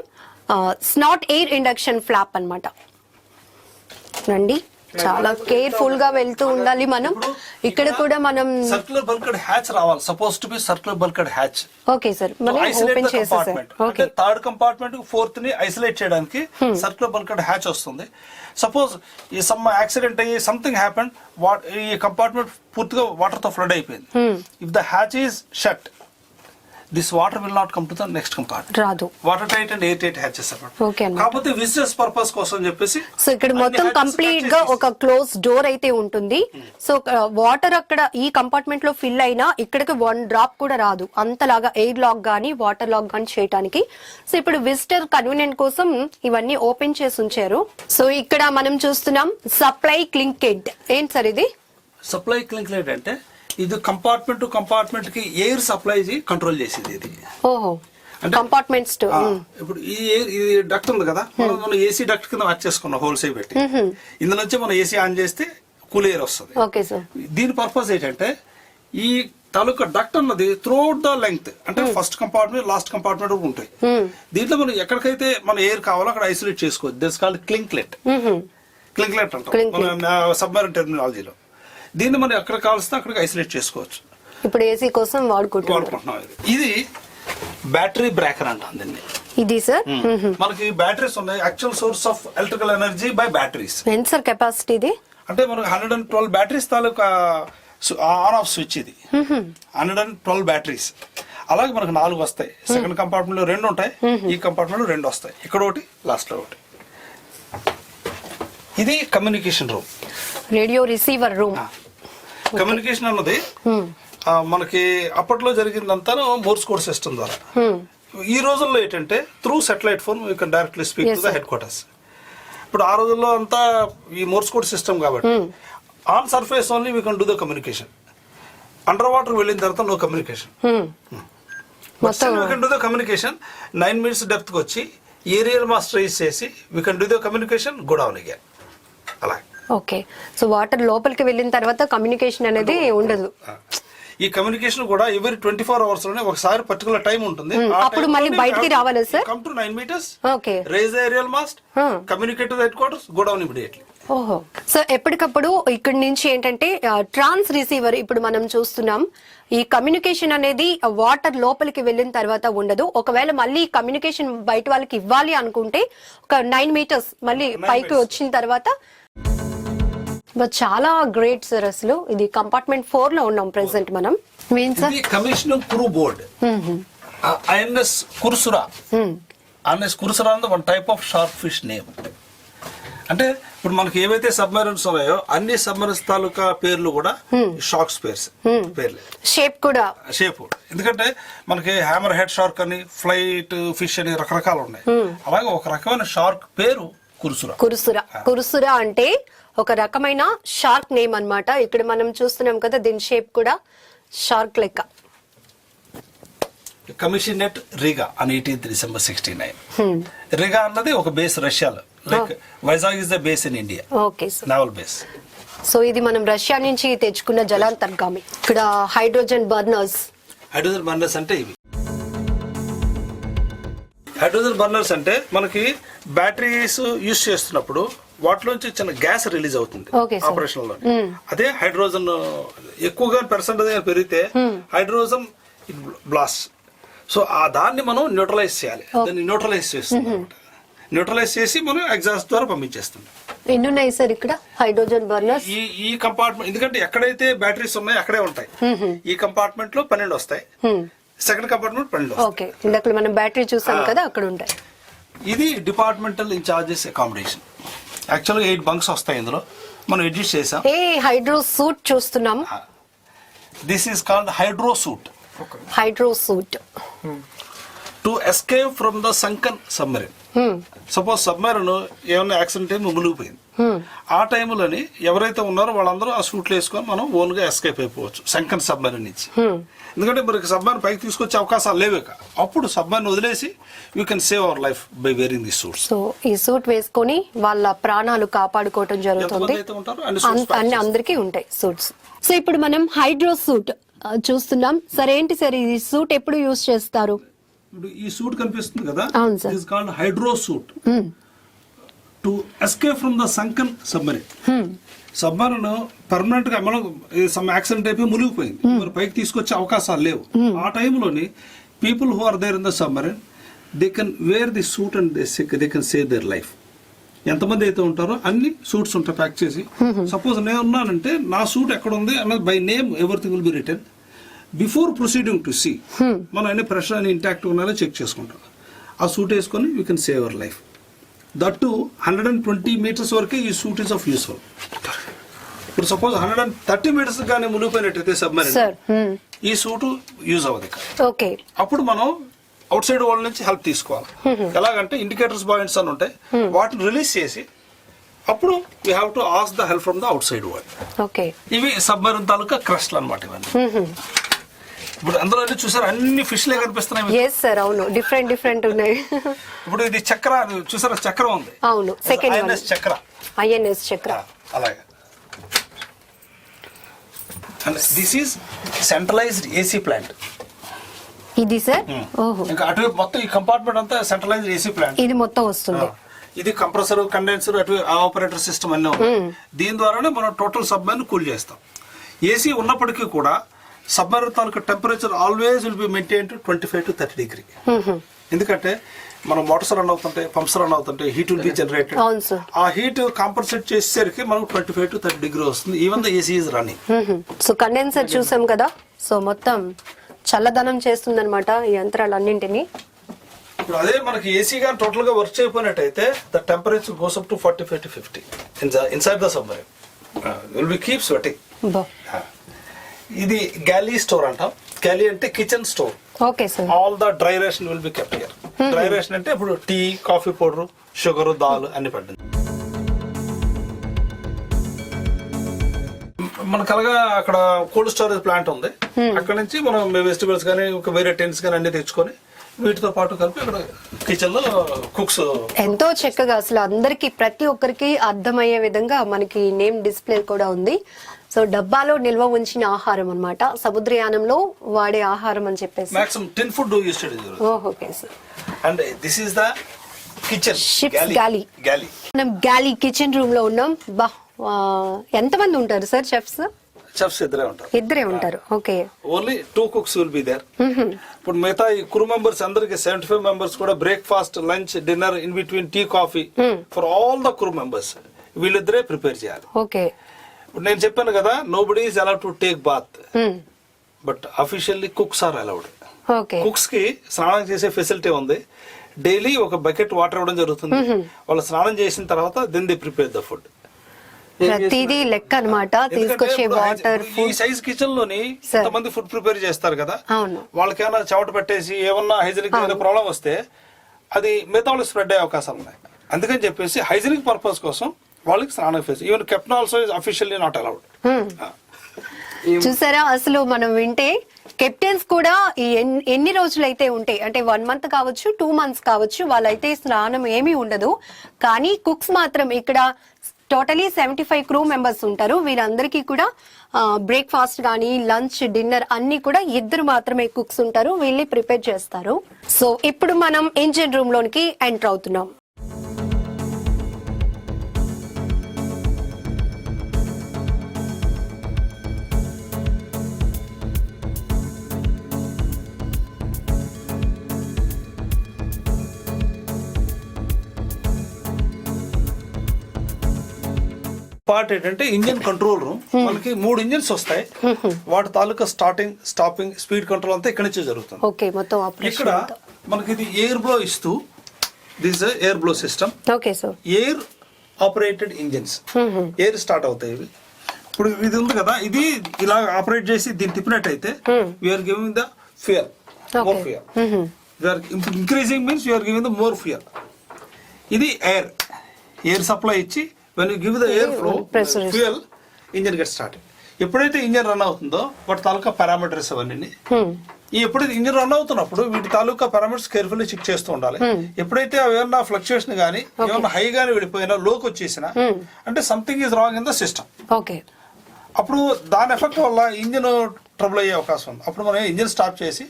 స్నాట్ ఎయిర్ ఇండక్షన్ ఫ్లాప్ అన్నమాట. రండి, చాలా కేర్ఫుల్ గా వెళ్తూ ఉండాలి మనం. ఇక్కడ కూడా మనం సర్క్యులర్ బల్కడ్ హ్యాచ్ రావాలి, suppose to be circular bulkhead hatch. Okay sir, మనం ఓపెన్ చేసేసాం. ఓకే, థర్డ్ కంపార్ట్మెంట్ ఫోర్త్ ని ఐసోలేట్ చేయడానికి సర్క్యులర్ బల్కడ్ హ్యాచ్ వస్తుంది. సపోజ్ ఈ సమ్ యాక్సిడెంట్ అయ్యి సంథింగ్ హ్యాపెన్, ఈ కంపార్ట్మెంట్ పూర్తిగా వాటర్ తో ఫ్లడ్ అయిపోయింది. If the hatch is shut, this water will not come to the next compartment. రాదు. Water tight and air tight hatches అన్నమాట. Okay, కాకపోతే విజిటర్స్ పర్పస్ కోసం చెప్పేసి సో ఇక్కడ మొత్తం కంప్లీట్ గా ఒక క్లోజ్ డోర్ అయితే ఉంటుంది. సో వాటర్ అక్కడ ఈ కంపార్ట్మెంట్ లో ఫిల్ అయినా ఇక్కడికి 1 డ్రాప్ కూడా రాదు, అంతలాగా ఎయిర్ లాక్ గానీ వాటర్ లాక్ గానీ చేయడానికి. సో ఇప్పుడు విజిటర్ కన్వీనియంట్ కోసం ఇవన్నీ ఓపెన్ చేసి ఉంచారు. సో ఇక్కడ మనం చూస్తున్నాం సప్లై క్లింకెడ్. ఏంటి సార్ ఇది? సప్లై క్లింకెడ్ అంటే ఇది కంపార్ట్మెంట్ టు కంపార్ట్మెంట్ కి ఎయిర్ సప్లై కంట్రోల్ చేసేది ఇది. ఓహో, కంపార్ట్మెంట్స్. ఇప్పుడు ఇది డక్ట్ ఉంది కదా, మనం ఏసీ డక్ట్ కింద వర్క్ చేసుకున్నాం హోల్స్ పెట్టి. ఇందులో నుంచి మనం ఏసీ ఆన్ చేస్తే కూల్ ఎయిర్ వస్తుంది. Okay sir. దీని పర్పస్ ఏంటంటే ఈ తాలూకా డక్ట్ అన్నది త్రూఅవుట్ ద లెంగ్త్, అంటే ఫస్ట్ కంపార్ట్మెంట్ లాస్ట్ కంపార్ట్మెంట్ ఉంటాయి. దీంట్లో మనం ఎక్కడికైతే మన ఎయిర్ కావాలో అక్కడ ఐసోలేట్ చేసుకోవచ్చు. This called క్లింక్లెట్. క్లింక్లెట్ అంటాం మన సబ్మరీన్ టెర్మినాలజీలో. దీన్ని మనం ఎక్కడ కావాల్సిన అక్కడికి ఐసోలేట్ చేసుకోవచ్చు. ఇప్పుడు ఏసీ కోసం వాడుకుంటున్నాం. ఇది బ్యాటరీ బ్రేకర్ అంటాం దీన్ని. ఇది సార్ మనకి బ్యాటరీస్ ఉన్నాయి, actual source of electrical energy by batteries. ఎంత సార్ కెపాసిటీ ఇది? అంటే మనకు 112 batteries taluka on off switch ఇది. 112 బ్యాటరీస్. అలాగే మనకు 4 వస్తాయి. సెకండ్ కంపార్ట్మెంట్ లో 2 ఉంటాయి, ఈ కంపార్ట్మెంట్ లో 2 వస్తాయి. ఇక్కడ ఒకటి, లాస్ట్ లో ఒకటి. ఇది communication room, radio receiver room. Communication అన్నది మనకి అప్పట్లో జరిగిందంతా మోర్స్ కోడ్ సిస్టమ్ ద్వారా. ఈ రోజుల్లో ఏంటంటే through satellite phone you can directly speak to the headquarters. ఇప్పుడు ఆ రోజుల్లో అంతా ఈ మోర్స్ కోడ్ సిస్టమ్ కాబట్టి on surface only we can do the communication. Under water వెళ్ళిన తర్వాత no communication. We can do the communication 9 minutes depth కి వచ్చి ఏరియల్ మాస్టరైజ్ చేసి we can do the communication go down again. అలా. Okay, so water లోపలికి వెళ్ళిన తర్వాత communication అనేది ఉండదు. ఈ కమ్యూనికేషన్ కూడా ఎవరి 24 hours లోనే ఒకసారి పర్టికులర్ టైం ఉంటుంది. అప్పుడు మళ్ళీ బయటికి రావాలి sir. Come to 9 meters, okay, raise the aerial mast, communicate to the headquarters, go down immediately. Oho, so ఎప్పటికప్పుడు ఇక్కడ నుంచి ఏంటంటే ట్రాన్స్ రిసీవర్ ఇప్పుడు మనం చూస్తున్నాం. ఈ కమ్యూనికేషన్ అనేది వాటర్ లోపలికి వెళ్ళిన తర్వాత ఉండదు. ఒకవేళ మళ్ళీ కమ్యూనికేషన్ బయట వాళ్ళకి ఇవ్వాలి అనుకుంటే ఒక 9 meters మళ్ళీ పైకి వచ్చిన తర్వాత. చాలా గ్రేట్ సార్. అసలు ఇది కంపార్ట్మెంట్ 4 లో ఉన్నాం ప్రెసెంట్ మనం. Commissioning crew board INS Kursura. INS Kursura అనేది one type of shark fish name. అంటే ఇప్పుడు మనకి ఏవైతే సబ్మెరీన్స్ ఉన్నాయో అన్ని సబ్మెరీన్స్ తాలూకా పేర్లు కూడా షార్క్స్ పేర్లు. షేప్ కూడా షేప్, ఎందుకంటే మనకి హ్యామర్ హెడ్ షార్క్ అని, ఫ్లైట్ ఫిష్ అని రకరకాలు ఉన్నాయి. అలాగే ఒక రకమైన షార్క్ పేరు కుర్సురా. కుర్సురా అంటే ఒక రకమైన షార్క్ నేమ్ అన్నమాట. ఇక్కడ మనం చూస్తున్నాం కదా, దీని షేప్ కూడా షార్క్ లెక్క. కమిషనెట్ రిగా ఆన్ 18th December 1969. రిగా అన్నది ఒక బేస్ రష్యాలో, like Vizag is the base in India. Okay sir, naval base. So ఇది మనం రష్యా నుంచి తెచ్చుకున్న జలాంతర్గామి. ఇక్కడ హైడ్రోజన్ బర్నర్స్. హైడ్రోజన్ బర్నర్స్ అంటే ఇవి. హైడ్రోజన్ బర్నర్స్ అంటే మనకి బ్యాటరీస్ యూజ్ చేస్తున్నప్పుడు వాటిలోంచి చిన్న గ్యాస్ రిలీజ్ అవుతుంది ఆపరేషన్ లో. అదే హైడ్రోజన్ ఎక్కువగా పర్సెంటేజ్ పెరిగితే హైడ్రోజన్ బ్లాస్ట్. సో ఆ దాన్ని మనం న్యూట్రలైజ్ చేయాలి. దాన్ని న్యూట్రలైజ్ చేస్తుంది. న్యూట్రలైజ్ చేసి మనం ఎగ్జాస్ట్ ద్వారా పంపించేస్తుంది. ఎన్ని ఉన్నాయి సార్ ఇక్కడ హైడ్రోజన్ బర్నర్స్? ఈ కంపార్ట్మెంట్, ఎందుకంటే ఎక్కడైతే బ్యాటరీస్ ఉన్నాయో అక్కడే ఉంటాయి. ఈ కంపార్ట్మెంట్ లో 12 వస్తాయి, సెకండ్ కంపార్ట్మెంట్ 12 వస్తాయి. ఓకే, ఇందాక మనం బ్యాటరీ చూసాం కదా, అక్కడ ఉంటాయి. ఇది డిపార్ట్మెంటల్ ఇన్ఛార్జెస్ అకామిడేషన్. యాక్చువల్గా 8 bunks వస్తాయి ఇందులో, మనం అడ్జస్ట్ చేసాం. హైడ్రో సూట్ చూస్తున్నాం. This is called hydro suit. Hydro suit to escape from the సంకన్ submarine. Suppose submarine ఏమైనా యాక్సిడెంట్ అయి మునిగిపోయింది, ఆ టైంలోని ఎవరైతే ఉన్నారో వాళ్ళందరూ ఆ సూట్లు వేసుకొని మనం ఓన్ గా ఎస్కేప్ అయిపోవచ్చు సంకన్ సబ్మెరీన్ నుంచి. ఎందుకంటే మనకి సబ్మెరీన్ పైకి తీసుకొచ్చే అవకాశాలు లేవు. అప్పుడు సబ్మెరీన్ వదిలేసి you can save our life by wearing the suits. So ఈ సూట్ వేసుకొని వాళ్ళ ప్రాణాలు కాపాడుకోవటం జరుగుతుంది. అందరికీ ఉంటాయి సూట్స్. సో ఇప్పుడు మనం హైడ్రో సూట్ చూస్తున్నాం సార్. ఏంటి సార్ ఈ సూట్ ఎప్పుడు యూజ్ చేస్తారు? ఇప్పుడు ఈ సూట్ కనిపిస్తుంది కదా, అవును sir. It is called hydro suit to escape from the సంకన్ submarine. Submarine permanent గా మనం సమ్ యాక్సిడెంట్ అయిపోయి మునిగిపోయింది, మరి పైకి తీసుకొచ్చే అవకాశాలు లేవు. ఆ టైంలోని people who are there in the submarine they can wear the suit and they can save their life. ఎంతమంది అయితే ఉంటారో అన్ని సూట్స్ ఉంటాయి ప్యాక్ చేసి. సపోజ్ నేను ఉన్నానంటే నా సూట్ ఎక్కడ ఉంది అన్నది by name everything will be return before proceeding to sea. మనం అన్ని ప్రెషర్ అని ఇంటాక్ట్ ఉన్నాయో చెక్ చేసుకుంటాం. ఆ సూట్ వేసుకొని you can save our life. That to 120 meters వరకే ఈ సూట్ ఈస్ ఆఫ్ యూస్ఫుల్. ఇప్పుడు సపోజ్ 130 meters కానీ మునిగిపోయినట్టయితే సబ్మెరీన్, ఈ సూట్ యూజ్ అవ్వదు. ఓకే, అప్పుడు మనం అవుట్ సైడ్ వరల్డ్ నుంచి హెల్ప్ తీసుకోవాలి. ఎలాగంటే ఇండికేటర్స్ పాయింట్స్ అని ఉంటాయి, వాటిని రిలీజ్ చేసి అప్పుడు we have to ask the help from the out side world. Okay, ఇవి సబ్మెరీన్ తాలూకా క్రస్ట్ అన్నమాట ఇవన్నీ. ఇప్పుడు అందులో చూసారు అన్ని ఫిష్లే కనిపిస్తున్నాయి. yes sir, అవును, డిఫరెంట్ ఉన్నాయి. ఇప్పుడు ఇది చక్ర చూసారా, చక్రం ఉంది. అవును, సెకండ్ ఐఎన్ఎస్ చక్ర. ఐఎన్ఎస్ చక్ర. అలాగే this is centralised AC plant. ఇది సార్, ఓహో, ఇంకా అటువైపు మొత్తం ఈ కంపార్ట్మెంట్ అంతా సెంట్రలైజ్డ్ ఏసీ ప్లాంట్. ఇది మొత్తం వస్తుంది. ఇది కంప్రెసర్, కండెన్సర్, అటు ఆపరేటర్ సిస్టమ్ అన్నీ ఉన్నాయి. దీని ద్వారానే మనం టోటల్ సబ్మెరీన్ కూల్ చేస్తాం. ఏసీ ఉన్నప్పటికీ కూడా submarine taluka temperature always will be maintain to 25 to 30 degrees. ఎందుకంటే మనం మోటార్స్ రన్ అవుతుంటే, పంప్స్ రన్ అవుతుంటే హీట్ విల్ బి జనరేటెడ్. ఆ హీట్ కాంపన్సేట్ చేసేసరికి మనకు 25 to 30 degrees వస్తుంది. Even the AC is running. So condenser చూసాం కదా, సో మొత్తం చల్లదనం చేస్తుంది అనమాట ఈ యంత్రాలన్నింటినీ. ఇప్పుడు అదే మనకి ఏసీ గాని టోటల్ గా వర్క్ చేయకపోయినట్టయితే the temperature goes up to 45 to 50 inside the submarine. Will be keep sweating. ఇది గ్యాలీ స్టోర్ అంటాం. గ్యాలీ అంటే kitchen store. Okay sir. All the dry ration will be kept here. Dry ration అంటే ఇప్పుడు tea, coffee powder, sugar, దాల్ అన్ని పడ్డది. మనకు అలాగా అక్కడ కోల్డ్ స్టోరేజ్ ప్లాంట్ ఉంది. అక్కడ నుంచి మనం వెజిటబుల్స్ కానీ వేరే టెన్స్ కానీ అన్ని తెచ్చుకొని వీటితో పాటు కలిపి ఇక్కడ కిచెన్ లో కుక్స్. ఎంతో చక్కగా అసలు అందరికి ప్రతి ఒక్కరికి అర్థమయ్యే విధంగా మనకి నేమ్ డిస్ప్లే కూడా ఉంది. సో డబ్బాలో నిల్వ ఉంచిన ఆహారం అన్నమాట, సముద్రయానంలో వాడే ఆహారం అని చెప్పేసి. Maximum 10 food used. Okay sir. And this is the kitchen ships galley. మనం గ్యాలీ కిచెన్ రూమ్ లో ఉన్నాం. బా, ఎంతమంది ఉంటారు సార్ చెఫ్స్? చెఫ్స్ ఇద్దరే ఉంటారు. Okay, only 2 cooks will be there. ఇప్పుడు మిగతా ఈ క్రూ మెంబర్స్ అందరికి 75 members కూడా breakfast, lunch, dinner, in between tea, coffee for all the crew members వీళ్ళిద్దరే ప్రిపేర్ చేయాలి. ఓకే, ఇప్పుడు నేను చెప్పాను కదా, nobody is allowed to take bath, but officially cooks are allowed. Cooks కి స్నానం చేసే ఫెసిలిటీ ఉంది. డైలీ ఒక బకెట్ వాటర్ ఇవ్వడం జరుగుతుంది. వాళ్ళు స్నానం చేసిన తర్వాత then they prepare the food. ప్రతిదీ లెక్క అన్నమాట. తీసుకొచ్చే వాటర్, ఈ సైజ్ కిచెన్ లోని కొంతమంది ఫుడ్ ప్రిపేర్ చేస్తారు కదా, వాళ్ళకి ఏమైనా చెమట పెట్టేసి ఏమన్నా హైజీనిక్ ప్రాబ్లం వస్తే అది మిగతా వాళ్ళకి స్ప్రెడ్ అయ్యే అవకాశాలు ఉన్నాయి. అందుకని చెప్పేసి హైజీనిక్ పర్పస్ కోసం వాళ్ళకి స్నానం face. Even captain also is officially not allowed. చూసారా, అసలు మనం వింటే కెప్టెన్స్ కూడా ఎన్ని రోజులైతే ఉంటాయి అంటే 1 month కావచ్చు, 2 months కావచ్చు, వాళ్ళైతే స్నానం ఏమీ ఉండదు. కానీ కుక్స్ మాత్రం ఇక్కడ టోటలీ 75 crew members ఉంటారు. వీరందరికీ కూడా బ్రేక్ఫాస్ట్ కానీ లంచ్, డిన్నర్ అన్ని కూడా 2 మాత్రమే కుక్స్ ఉంటారు. వీళ్ళే ప్రిపేర్ చేస్తారు. సో ఇప్పుడు మనం ఇంజిన్ రూమ్ లోనికి ఎంటర్ అవుతున్నాం. పార్ట్ ఏంటంటే ఇంజిన్ కంట్రోల్ రూమ్. మనకి 3 ఇంజిన్స్ వస్తాయి. వాటి తాలూకా స్టార్టింగ్, స్టాపింగ్, స్పీడ్ కంట్రోల్ అంతా ఇక్కడ నుంచే జరుగుతుంది. ఇక్కడ మనకి ఇది ఎయిర్ బ్లో ఇస్తూ, this air blow system. Air operated engines, air start అవుతాయి ఇవి. ఇప్పుడు ఇది ఉంది కదా, ఇది ఇలా ఆపరేట్ చేసి దీన్ని తిప్పినట్టయితే we are giving the fuel, more fuel. Increasing means you are giving the more fuel. ఇది ఎయిర్ సప్లై ఇచ్చి when you give the air flow fuel engine get start. ఎప్పుడైతే ఇంజన్ రన్ అవుతుందో వాటి తాలూకా పారామీటర్స్ అవన్నీ ఎప్పుడైతే ఇంజన్ రన్ అవుతున్నప్పుడు వీటి తాలూకా పారామీటర్స్ కేర్ఫుల్లీ చెక్ చేస్తూ ఉండాలి. ఎప్పుడైతే అవి ఏమన్నా ఫ్లక్చుయేషన్ కానీ ఏమన్నా హై గానీ వెళ్ళిపోయినా లోకి వచ్చేసినా అంటే something is wrong in the system. Okay, అప్పుడు దాని ఎఫెక్ట్ వల్ల ఇంజిన్ ట్రబుల్ అయ్యే అవకాశం ఉంది. అప్పుడు మనం ఇంజిన్ స్టాప్ చేసి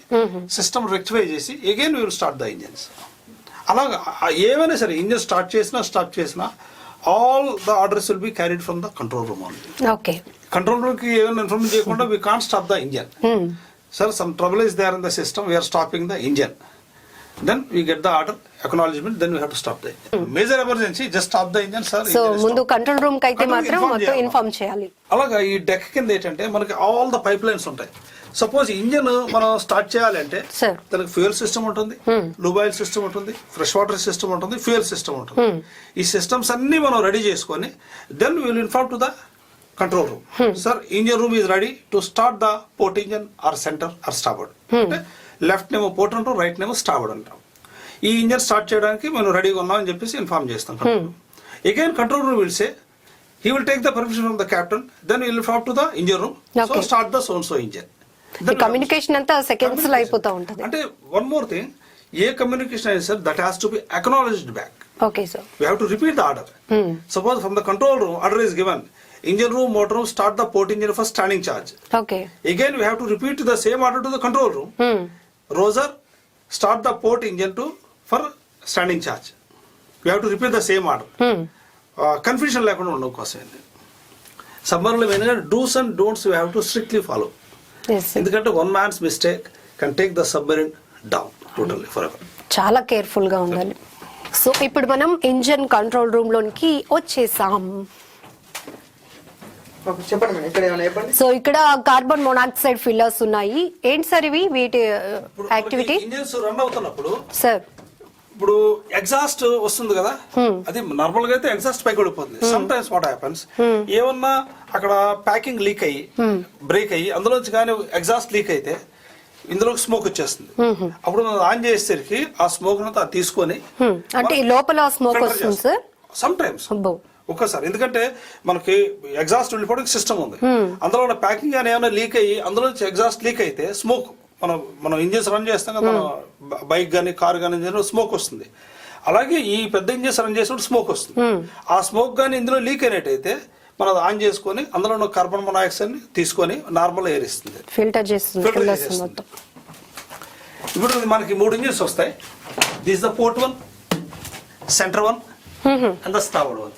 సిస్టమ్ రెక్టిఫై చేసి again we will start the engines. అలాగా ఏమైనా సరే ఇంజిన్ స్టాప్ చేసినా all the orders will be carried from the control room only. Okay, control room కి ఏమైనా ఇన్ఫర్మేషన్ చేయకుండా we can't stop the engine. Sir some trouble is there in the system, we are stopping the engine. Then we get the order, acknowledgement, then we have to stop the engine. Major emergency, just stop the engine, sir. So, ముందు control room కి అయితే మాత్రం మొత్తం inform చేయాలి. అలాగా ఈ deck కింద ఏంటంటే మనకి ఆల్ ద పైప్ లైన్స్ ఉంటాయి. సపోజ్ ఇంజిన్ మనం స్టార్ట్ చేయాలంటే దానికి ఫ్యూయల్ సిస్టమ్ ఉంటుంది, లూబాయిల్ సిస్టమ్ ఉంటుంది, ఫ్రెష్ వాటర్ సిస్టమ్ ఉంటుంది, ఫ్యూయల్ సిస్టమ్ ఉంటుంది. ఈ సిస్టమ్స్ అన్ని మనం రెడీ చేసుకొని then will inform to the control room. Sir engine room is ready to start the port engine or center or starboard. అంటే left నేమో port అంటాం, రైట్ నేమో స్టార్బోర్డ్ అంటాం. ఈ ఇంజన్ స్టార్ట్ చేయడానికి మనం రెడీగా ఉన్నామని చెప్పేసి ఇన్ఫార్మ్ చేస్తాం. Again control room will say he will take the permission from the captain, then he will inform to the engine room. So start the so and so engine. The communication అంతా seconds లో అయిపోతా ఉంటది. అంటే one more thing, ఏ communication అయినా sir that has to be acknowledged back. Okay sir. We have to repeat the order. Suppose from the control room order is given, engine room, motor room, start the port engine for standing charge. Okay. Again we have to repeat the same order to the control room. Roser, start the port engine for standing charge. We have to repeat the same order. Confusion లేకుండా ఉండడం కోసం సబ్మర్లో మెయిన్గా dos and don'ts we have to strictly follow. ఎందుకంటే one man's mistake can take the submarine down totally for ever. చాలా careful గా ఉండాలి. So ఇప్పుడు మనం ఇంజన్ కంట్రోల్ రూమ్ లోనికి వచ్చేసాం. సో ఇక్కడ కార్బన్ మోనాక్సైడ్ ఫిల్లర్స్ ఉన్నాయి. ఏంటి సార్ ఇవి, వీటి యాక్టివిటీ? ఇంజన్స్ రన్ అవుతున్నప్పుడు సార్ ఇప్పుడు ఎగ్జాస్ట్ వస్తుంది కదా, అది నార్మల్ గా అయితే ఎగ్జాస్ట్ పైకి వెళ్ళిపోతుంది. సమ్ టైమ్స్ వాట్ హ్యాపెన్స్, ఏమన్నా అక్కడ ప్యాకింగ్ లీక్ అయ్యి బ్రేక్ అయ్యి అందులోంచి కానీ ఎగ్జాస్ట్ లీక్ అయితే ఇందులో స్మోక్ వచ్చేస్తుంది. అప్పుడు మనం ఆన్ చేసేసరికి ఆ స్మోక్ అంతా తీసుకొని అంటే లోపల స్మోక్ వస్తుంది సార్ సమ్ టైమ్స్ ఒక్కసారి. ఎందుకంటే మనకి ఎగ్జాస్ట్ వెళ్ళిపోవడానికి సిస్టమ్ ఉంది, అందులో ఉన్న ప్యాకింగ్ కానీ ఏమైనా లీక్ అయ్యి అందులో ఎగ్జాస్ట్ లీక్ అయితే స్మోక్ మనం ఇంజిన్స్ రన్ చేస్తాం కదా, బైక్ కానీ కార్ కానీ స్మోక్ వస్తుంది. అలాగే ఈ పెద్ద ఇంజిన్స్ రన్ చేసినప్పుడు స్మోక్ వస్తుంది. ఆ స్మోక్ కానీ ఇందులో లీక్ అయినట్టయితే మనం ఆన్ చేసుకొని అందులో ఉన్న కార్బన్ మోనాక్సైడ్ తీసుకొని నార్మల్ ఎయిర్ ఇస్తుంది, ఫిల్టర్ చేస్తుంది. ఇప్పుడు మనకి 3 ఇంజిన్స్ వస్తాయి. This the port 1, center 1 and the starboard 1.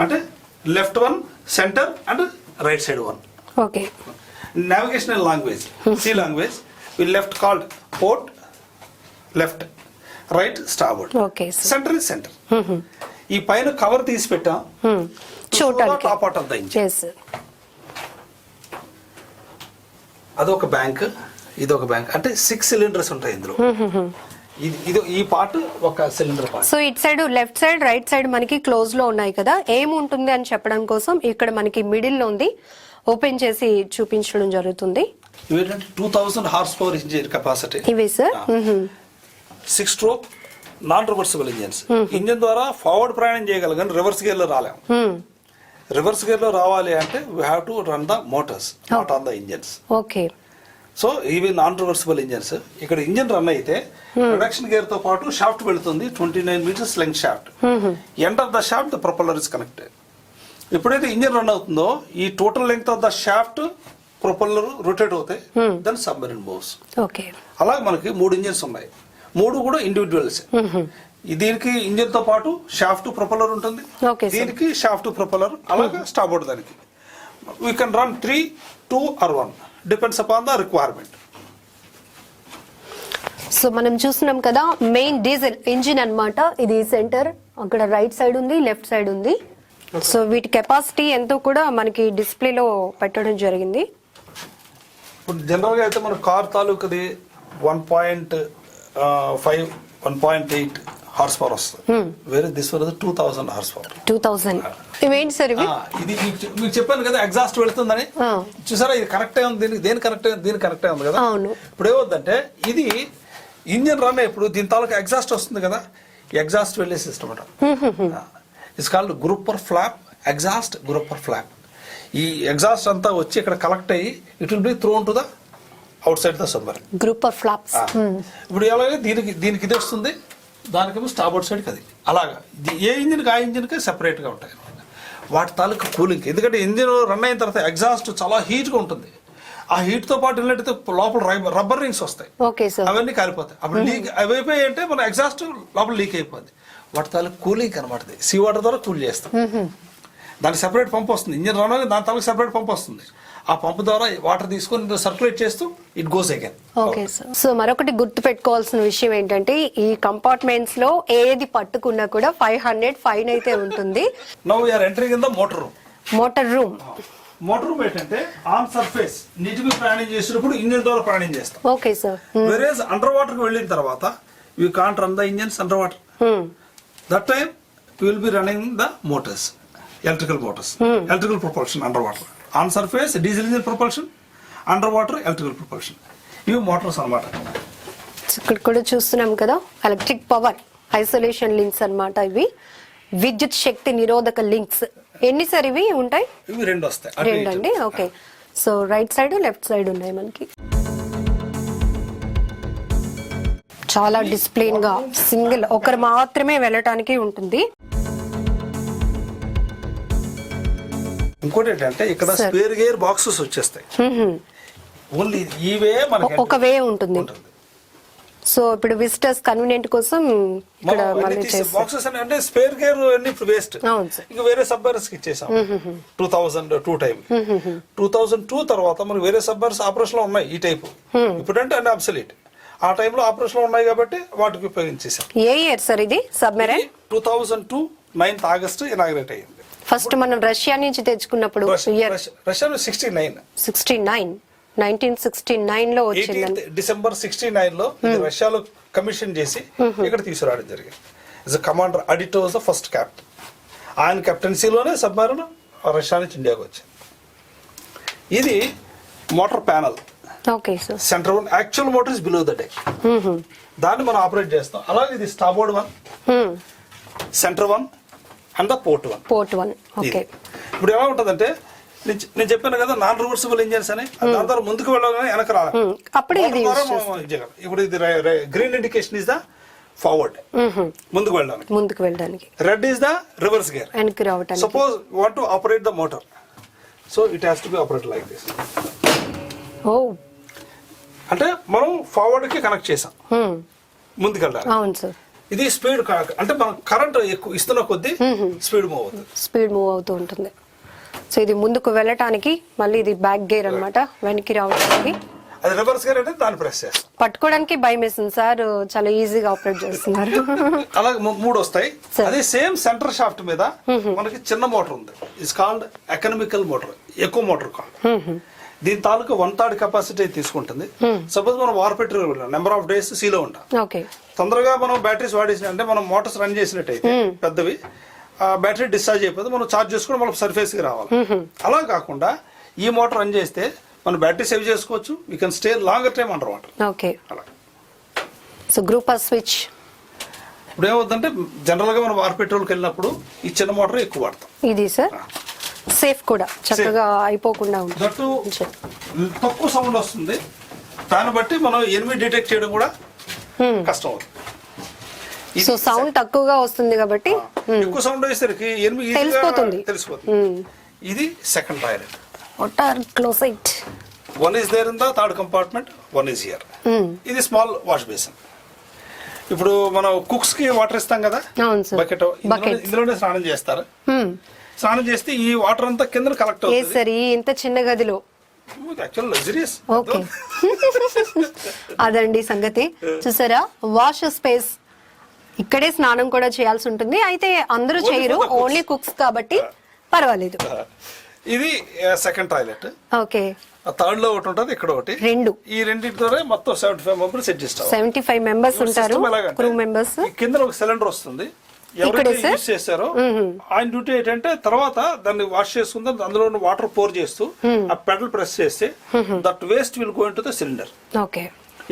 అంటే left 1, center and right side 1. Okay. Navigational language, C language, we left called port, left, right, starboard. Okay. Center is center. ఈ పైన cover తీసి పెట్టాం చూడడానికి. Top out of the engine. yes sir. అదొక bank, ఇదొక bank. అంటే 6 cylinders ఉంటాయి ఇందులో. ఇది ఈ పార్ట్ ఒక cylinder part. So it side left side right side మనకి క్లోజ్ లో ఉన్నాయి కదా, ఏముంటుంది అని చెప్పడం కోసం ఇక్కడ మనకి మిడిల్ లో ఉంది, ఓపెన్ చేసి చూపించడం జరుగుతుంది. ఇవి 2000 హార్స్ పవర్ ఇంజిన్ కెపాసిటీ ఇవి sir. 6 stroke non reversible engines. Engine ద్వారా ఫార్వర్డ్ ప్రయాణం చేయగలం కానీ రివర్స్ గేర్ లో రాలేం. రివర్స్ గేర్ లో రావాలి అంటే we have to run the Motors, not on the engines. Okay. So ఇవి నాన్ రివర్సిబుల్ ఇంజిన్స్. ఇక్కడ ఇంజిన్ రన్ అయితే ప్రొడక్షన్ గేర్ తో పాటు షాఫ్ట్ వెళుతుంది, 29 meters length shaft. End of the shaft the propeller is connected. ఎప్పుడైతే engine run అవుతుందో ఈ total length of the shaft propeller rotate అవుతాయి, దెన్ సబ్మరీన్ మూవ్స్. ఓకే. అలాగే మనకి 3 ఇంజిన్స్ ఉన్నాయి, 3 కూడా ఇండివిజువల్స్. దీనికి ఇంజిన్ తో పాటు షాఫ్ట్ ప్రొపెల్లర్ ఉంటుంది, దీనికి షాఫ్ట్ ప్రొపెల్లర్, అలాగే స్టార్బోర్డ్ దానికి. We can run 3, 2 or 1 depends upon the requirement. So మనం చూస్తున్నాం కదా మెయిన్ డీజిల్ ఇంజిన్ అన్నమాట. ఇది సెంటర్, అక్కడ రైట్ సైడ్ ఉంది, లెఫ్ట్ సైడ్ ఉంది. సో వీటి కెపాసిటీ ఎంతో కూడా మనకి డిస్ప్లేలో పెట్టడం జరిగింది. ఇప్పుడు జనరల్ గా అయితే మన కార్ తాలూకుది 1.5, 1.8 హార్స్ పవర్ వస్తుంది. వేరే దిస్ వర్ 2000 హార్స్ పవర్. 2000. ఇవేంటి సార్ ఇవి? ఇది మీకు చెప్పాను కదా ఎగ్జాస్ట్ వెళ్తుందని. చూసారా, ఇది కరెక్టే ఉంది, దీని కరెక్టే ఉంది కదా. ఇప్పుడు ఏమవుతుందంటే ఇది ఇంజిన్ రన్ అయ్యేప్పుడు దీని తాలూకా ఎగ్జాస్ట్ వస్తుంది కదా, ఎగ్జాస్ట్ వెళ్ళే సిస్టమ్ అంట. It's called grouper flap, exhaust grouper flap. ఈ ఎగ్జాస్ట్ అంతా వచ్చి ఇక్కడ కలెక్ట్ అయ్యి it will be thrown to the outside the submarine. Group of flaps. ఇప్పుడు ఎలాగే దీనికి ఇది వస్తుంది, దానికేమో స్టాబోర్డ్ సైడ్కి అది. అలాగా ఏ ఇంజిన్కి ఆ ఇంజిన్కి సెపరేట్గా ఉంటాయి అనమాట వాటి తాలూకా కూలింగ్. ఎందుకంటే ఇంజిన్ రన్ అయిన తర్వాత ఎగ్జాస్ట్ చాలా హీట్గా ఉంటుంది. ఆ హీట్తో పాటు వెళ్ళినట్టయితే లోపల రబ్బర్ రింగ్స్ వస్తాయి, అవన్నీ కాలిపోతాయి. అప్పుడు లీక్ అవి అయిపోయి అంటే మన ఎగ్జాస్ట్ లోపల లీక్ అయిపోద్ది. వాటి తాలూకు కూలింగ్ అనమాట. సీ వాటర్ ద్వారా కూల్ చేస్తాం. దానికి సెపరేట్ పంప్ వస్తుంది, ఇంజిన్ రన్ అయ్యి దాని తాలూకు సెపరేట్ పంప్ వస్తుంది. ఆ పంప్ ద్వారా వాటర్ తీసుకొని సర్క్యులేట్ చేస్తూ it goes again. Okay sir. So మరొకటి గుర్తు పెట్టుకోవాల్సిన విషయం ఏంటంటే ఈ కంపార్ట్మెంట్స్ లో ఏది పట్టుకున్నా కూడా 500 ఫైన్ అయితే ఉంటుంది. Now we are entering in the motor room. Motor room. Motor room ఏంటంటే ఆన్ సర్ఫేస్ నీటికి ప్రయాణం చేసినప్పుడు ఇంజిన్ ద్వారా ప్రయాణం చేస్తాం. Okay sir. వెరేజ్ అండర్ వాటర్ కి వెళ్ళిన తర్వాత you can't run the engines under water. That time you will be running the motors, electrical motors, electrical propulsion under water. On surface diesel engine propulsion, under water electrical propulsion. ఇవి motors అన్నమాట. ఇక్కడ కూడా చూస్తున్నాం కదా electric power isolation links అన్నమాట. ఇవి విద్యుత్ శక్తి నిరోధక లింక్స్. ఎన్ని సార్ ఇవి ఉంటాయి? ఇవి రెండు వస్తాయి. రెండు అండి. Okay. So right side left side ఉన్నాయి మనకి. చాలా డిసిప్లిన్ గా సింగిల్ ఒకరు మాత్రమే వెళ్ళటానికి ఉంటుంది. ఇంకోటి ఏంటంటే ఇక్కడ స్పేర్ గేర్ బాక్సెస్ వచ్చేస్తాయి. ఓన్లీ ఇవే మనకి ఒక వే ఉంటుంది. సో ఇప్పుడు విజిటర్స్ కన్వీనియంట్ కోసం ఇక్కడ మళ్ళీ బాక్సెస్ అంటే స్పేర్ గేర్ అన్ని ఇప్పుడు వేస్ట్. ఇంకా వేరే సబ్మరీన్స్ కి ఇచ్చేసాం. 2002 టైం 2002 తర్వాత మనకి వేరే సబ్మరీన్స్ ఆపరేషన్ లో ఉన్నాయి ఈ టైప్. ఇప్పుడంటే అన్ని అబ్సలీట్. ఆ టైంలో ఆపరేషన్ లో ఉన్నాయి కాబట్టి వాటికి ఉపయోగించేసాం. ఏ ఇయర్ సార్ ఇది సబ్మెరైన్? 2002 9th August ఇనాగ్రేట్ అయ్యింది. ఫస్ట్ మనం రష్యా నుంచి తెచ్చుకున్నప్పుడు ఇయర్ రష్యాలో 1969 లో వచ్చింది. డిసెంబర్ 69 లో రష్యాలో కమిషన్ చేసి ఇక్కడ తీసుకురావడం జరిగింది. కమాండర్ అడిటోస్ ద ఫస్ట్ క్యాప్టెన్. ఆయన కెప్టెన్సీలోనే సబ్మరీన్ రష్యా నుంచి ఇండియాకి వచ్చింది. ఇది motor panel. Okay sir. Center one actual motor is below the deck. దాన్ని మనం ఆపరేట్ చేస్తాం. అలాగే ఇది starboard one, center one and the port one. Port one. Okay. ఇప్పుడు ఎలా ఉంటదంటే నేను చెప్పాను కదా నాన్ రివర్సిబుల్ ఇంజిన్స్ అని. దాని ద్వారా ముందుకు వెళ్ళగానే వెనక రావాలి. ఇప్పుడు ఇది green indication is the forward, ముందుకు వెళ్ళడానికి. Red is the reverse gear, వెనక్కి రావడానికి. Suppose want to operate the motor, so it has to be operate like this. ఓ అంటే మనం ఫార్వర్డ్ కి కనెక్ట్ చేసాం, ముందుకు వెళ్ళాలి. అవును సార్. ఇది స్పీడ్ అంటే మనం కరెంట్ ఎక్కువ ఇస్తున్న కొద్దీ స్పీడ్ మూవ్ అవుతూ ఉంటుంది. సో ఇది ముందుకు వెళ్ళటానికి, మళ్ళీ ఇది బ్యాక్ గేర్ అన్నమాట, వెనక్కి రావడానికి. అది రివర్స్ గేర్ అంటే దాన్ని ప్రెస్ చేస్తాం. పట్టుకోవడానికి భయం వేస్తుంది సార్, చాలా ఈజీగా ఆపరేట్ చేస్తున్నారు. అలాగే 3 వస్తాయి. అదే సేమ్ సెంటర్ షాఫ్ట్ మీద మనకి చిన్న మోటార్ ఉంది. ఇట్స్ కాల్డ్ ఎకనామికల్ మోటార్, ఎక్కువ మోటార్ కాల్డ్. దీని తాలూకు 1/3 కెపాసిటీ తీసుకుంటుంది. సపోజ్ మనం వార్పెట్రీ నెంబర్ ఆఫ్ డేస్ సీలో ఉంటాం. తొందరగా మనం బ్యాటరీస్ వాడేసిన అంటే మనం మోటార్స్ రన్ చేసినట్టయితే పెద్దవి బ్యాటరీ డిశ్చార్జ్ అయిపోతే మనం చార్జ్ చేసుకుని మనం సర్ఫేస్ కి రావాలి. అలా కాకుండా ఈ మోటార్ రన్ చేస్తే మనం బ్యాటరీ సేవ్ చేసుకోవచ్చు. We can stay longer time under water. Okay. So group off switch. ఇప్పుడు ఏమవుతుందంటే జనరల్ గా మనం వార్ పెట్రోల్కి వెళ్ళినప్పుడు ఈ చిన్న మోటార్ ఎక్కువ వాడతాం. ఇది సార్ సేఫ్ కూడా, చక్కగా అయిపోకుండా ఉంటుంది. తక్కువ సౌండ్ వస్తుంది, దాన్ని బట్టి మనం ఎనిమిది డిటెక్ట్ చేయడం కూడా కష్టం అవుతుంది. సో సౌండ్ తక్కువగా వస్తుంది కాబట్టి ఎక్కువ సౌండ్ వేసరికి ఎనిమిది తెలిసిపోతుంది. ఇది second toilet. Closet. One is there in the third compartment, one is here. ఇది స్మాల్ వాష్ బేసిన్. ఇప్పుడు మనం కుక్స్ కి వాటర్ ఇస్తాం కదా, బకెట్, ఇందులోనే స్నానం చేస్తారు. స్నానం చేస్తే ఈ వాటర్ అంతా కింద కలెక్ట్ అవుతుంది. ఇంత చిన్న గదిలో లగ్జరీస్. ఓకే. అదండి సంగతి. చూసారా, వాష్ స్పేస్. ఇక్కడే స్నానం కూడా చేయాల్సి ఉంటుంది. అయితే అందరూ చేయరు, ఓన్లీ కుక్స్ కాబట్టి పర్వాలేదు. ఇది సెకండ్ టాయిలెట్. ఓకే. థర్డ్ లో ఒకటి ఉంటుంది, ఇక్కడ ఒకటి. ఈ రెండింటితోనే మొత్తం 75 మెంబర్స్ అడ్జస్ట్ అవ్వాలి. 75 మెంబర్స్ ఉంటారు, క్రూ మెంబర్స్. కింద ఒక సిలిండర్ వస్తుంది. ఎవరైతే యూజ్ చేస్తారో ఆయన డ్యూటీ ఏంటంటే తర్వాత దాన్ని వాష్ చేసుకుందా అందులో వాటర్ పోర్ చేస్తూ ఆ పెడల్ ప్రెస్ చేస్తే that waste will go into the cylinder. Okay.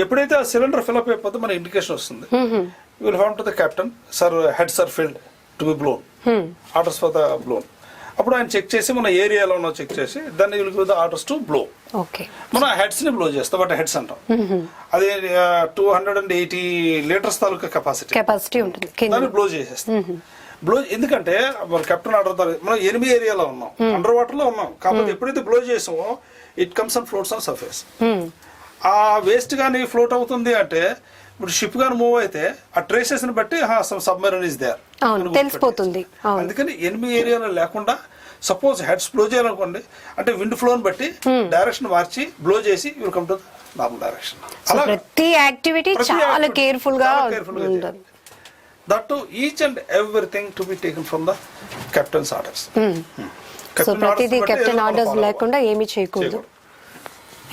ఎప్పుడైతే ఆ సిలిండర్ ఫిల్అప్ అయిపోతే మన ఇండికేషన్ వస్తుంది. Will form to the captain, sir heads are filled to be blown, orders for the blown. అప్పుడు ఆయన చెక్ చేసి మన ఏరియాలో ఉన్న చెక్ చేసి దాన్ని will give the orders to blow. మనం హెడ్స్ ని బ్లో చేస్తాం, బట్ హెడ్స్ అంటాం. అది 280 లీటర్స్ తాలూకా కెపాసిటీ ఉంటుంది, దాన్ని బ్లో చేసేస్తాం. బ్లో ఎందుకంటే మన కెప్టెన్ ఆర్డర్ మనం ఎనిమిది ఏరియాలో ఉన్నాం, అండర్ వాటర్ లో ఉన్నాం. కాకపోతే ఎప్పుడైతే బ్లో చేసామో it comes and floats on surface. ఆ వేస్ట్ గానీ ఫ్లోట్ అవుతుంది అంటే ఇప్పుడు షిప్ గాని మూవ్ అయితే ఆ ట్రేసెస్ ని బట్టి సబ్మెరైన్ ఇస్ దేర్ తెలిసిపోతుంది. అందుకని ఎనిమిది ఏరియాలో లేకుండా సపోజ్ హెడ్స్ బ్లో చేయాలనుకోండి అంటే విండ్ ఫ్లో బట్టి డైరెక్షన్ మార్చి బ్లో చేసి will come to normal direction. ప్రతి యాక్టివిటీ చాలా కేర్ఫుల్ గా ఉంటుంది. That too, each and everything to be taken from the captain's orders. So ప్రతిదీ కెప్టెన్ ఆర్డర్స్ లేకుండా ఏమీ చేయకూడదు.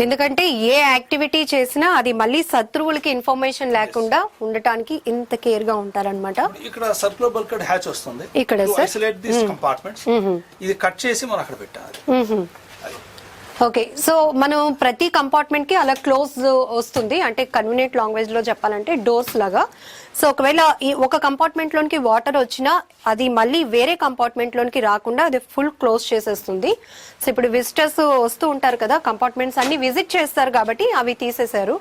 ఎందుకంటే ఏ యాక్టివిటీ చేసినా అది మళ్ళీ శత్రువులకి ఇన్ఫర్మేషన్ లేకుండా ఉండటానికి ఇంత కేర్ గా ఉంటారన్నమాట. ఇక్కడ సర్క్యులర్ బల్క్హెడ్ హ్యాచ్ వస్తుంది ఇక్కడ ఐసోలేట్ దిస్ కంపార్ట్మెంట్స్. ఇది కట్ చేసి మనం అక్కడ పెట్టాలి. ఓకే, సో మనం ప్రతి కంపార్ట్మెంట్ కి అలా క్లోజ్ వస్తుంది, అంటే కన్వీనియంట్ లాంగ్వేజ్ లో చెప్పాలంటే డోర్స్ లాగా. సో ఒకవేళ ఈ ఒక కంపార్ట్మెంట్ లోనికి వాటర్ వచ్చినా అది మళ్ళీ వేరే కంపార్ట్మెంట్ లోనికి రాకుండా అది ఫుల్ క్లోజ్ చేసేస్తుంది. సో ఇప్పుడు విజిటర్స్ వస్తూ ఉంటారు కదా, కంపార్ట్మెంట్స్ అన్ని విజిట్ చేస్తారు కాబట్టి అవి తీసేశారు.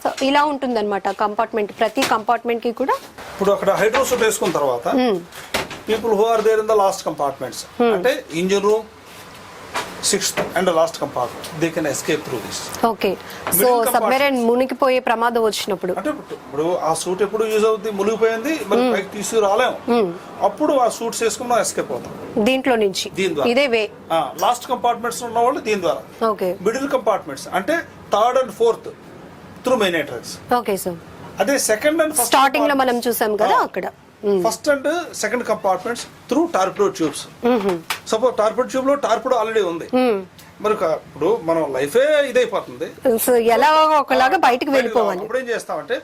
సో ఇలా ఉంటుంది అనమాట కంపార్ట్మెంట్, ప్రతి కంపార్ట్మెంట్ కి కూడా. ఇప్పుడు అక్కడ హైడ్రోసూట్ వేసుకున్న తర్వాత people who are there in the last compartments అంటే engine room, 6th and last compartment, they can escape through this. Okay, so submarine మునిగిపోయే ప్రమాదం వచ్చినప్పుడు అంటే ఇప్పుడు ఆ సూట్ ఎప్పుడు యూజ్ అవుతుంది, మునిగిపోయింది మరి పైకి తీసుకు రాలేము, అప్పుడు ఆ సూట్స్ వేసుకుని ఎస్కేప్ అవుతాం దీంట్లో నుంచి. ఇదే వే లాస్ట్ కంపార్ట్మెంట్స్ ఉన్న వాళ్ళు దీని ద్వారా. ఓకే, మిడిల్ కంపార్ట్మెంట్స్ అంటే 3rd and 4th through main entrance. Okay sir. అదే సెకండ్ అండ్ స్టార్టింగ్ లో మనం చూసాం కదా అక్కడ first and second compartments through torpedo tubes. Suppose torpedo tube లో టార్పిడో ఆల్రెడీ ఉంది, మరి ఇప్పుడు మనం లైఫే ఇదైపోతుంది, ఎలా ఒకలాగా బయటకు వెళ్ళిపోవాలి. అప్పుడు ఏం చేస్తామంటే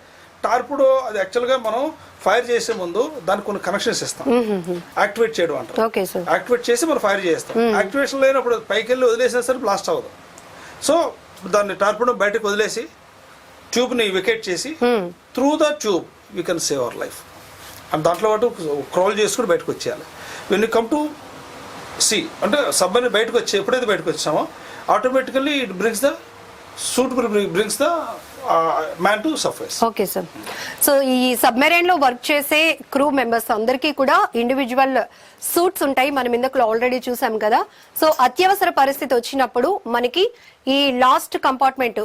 టార్పిడో అది యాక్చువల్ గా మనం ఫైర్ చేసే ముందు దానికి కొన్ని కనెక్షన్స్ ఇస్తాం, యాక్టివేట్ చేయడం అంటారు. యాక్టివేట్ చేసి మనం ఫైర్ చేస్తాం. యాక్టివేషన్ లేనప్పుడు పైకి వెళ్ళి వదిలేసినా సరే బ్లాస్ట్ అవ్వదు. సో దాన్ని టార్పిడో బయటకు వదిలేసి ట్యూబ్ ని వికెట్ చేసి through the tube we can save our life. And దాంట్లో పాటు క్రాల్ చేసుకుని బయటకు వచ్చేయాలి. When you come to sea అంటే సబ్మెరైన్ బయటకు వచ్చి ఎప్పుడైతే బయటకు వచ్చామో automatically it brings the suit brings the man to surface. Okay sir. So ఈ సబ్మెరైన్ లో వర్క్ చేసే క్రూ మెంబర్స్ అందరికీ కూడా ఇండివిజువల్ సూట్స్ ఉంటాయి, మనం ఇందులో ఆల్రెడీ చూసాం కదా. సో అత్యవసర పరిస్థితి వచ్చినప్పుడు మనకి ఈ లాస్ట్ కంపార్ట్మెంట్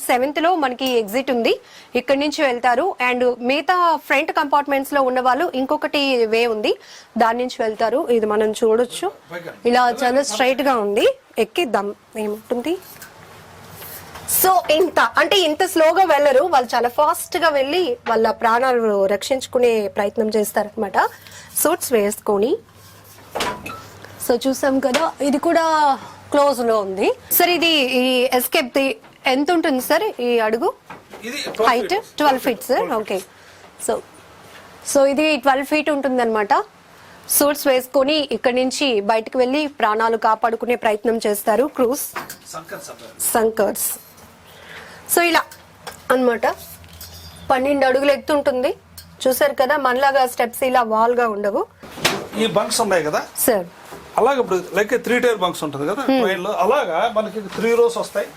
7th లో మనకి ఎగ్జిట్ ఉంది, ఇక్కడ నుంచి వెళ్తారు. అండ్ మిగతా ఫ్రంట్ కంపార్ట్మెంట్స్ లో ఉన్న వాళ్ళు ఇంకొకటి వే ఉంది, దాని నుంచి వెళ్తారు. ఇది మనం చూడొచ్చు, ఇలా చాలా స్ట్రైట్ గా ఉంది, ఎక్కిద్దాం ఏముంటుంది. సో ఇంత స్లోగా వెళ్ళరు వాళ్ళు, చాలా ఫాస్ట్ గా వెళ్ళి వాళ్ళ ప్రాణాలు రక్షించుకునే ప్రయత్నం చేస్తారనమాట సూట్స్ వేసుకొని. సో చూసాం కదా, ఇది కూడా క్లోజ్ లో ఉంది. సార్ ఇది ఈ ఎస్కేప్ ఎంత ఉంటుంది సార్ ఈ అడుగు height? 12 feet sir. Okay, so ఇది 12 feet ఉంటుంది అనమాట. సూట్స్ వేసుకొని ఇక్కడ నుంచి బయటకు వెళ్ళి ప్రాణాలు కాపాడుకునే ప్రయత్నం చేస్తారు క్రూస్ సంకర్స్. సో ఇలా అన్నమాట 12 అడుగులు ఎత్తుంటుంది. చూసారు కదా, మనలాగా స్టెప్స్ ఇలా వాల్ గా ఉండవు. ఈ బంక్స్ ఉన్నాయి కదా సార్, అలాగే ఇప్పుడు లైక్ 3 tier బంక్స్ ఉంటుంది కదా ట్రైన్ లో, అలాగా మనకి 3 rows వస్తాయి,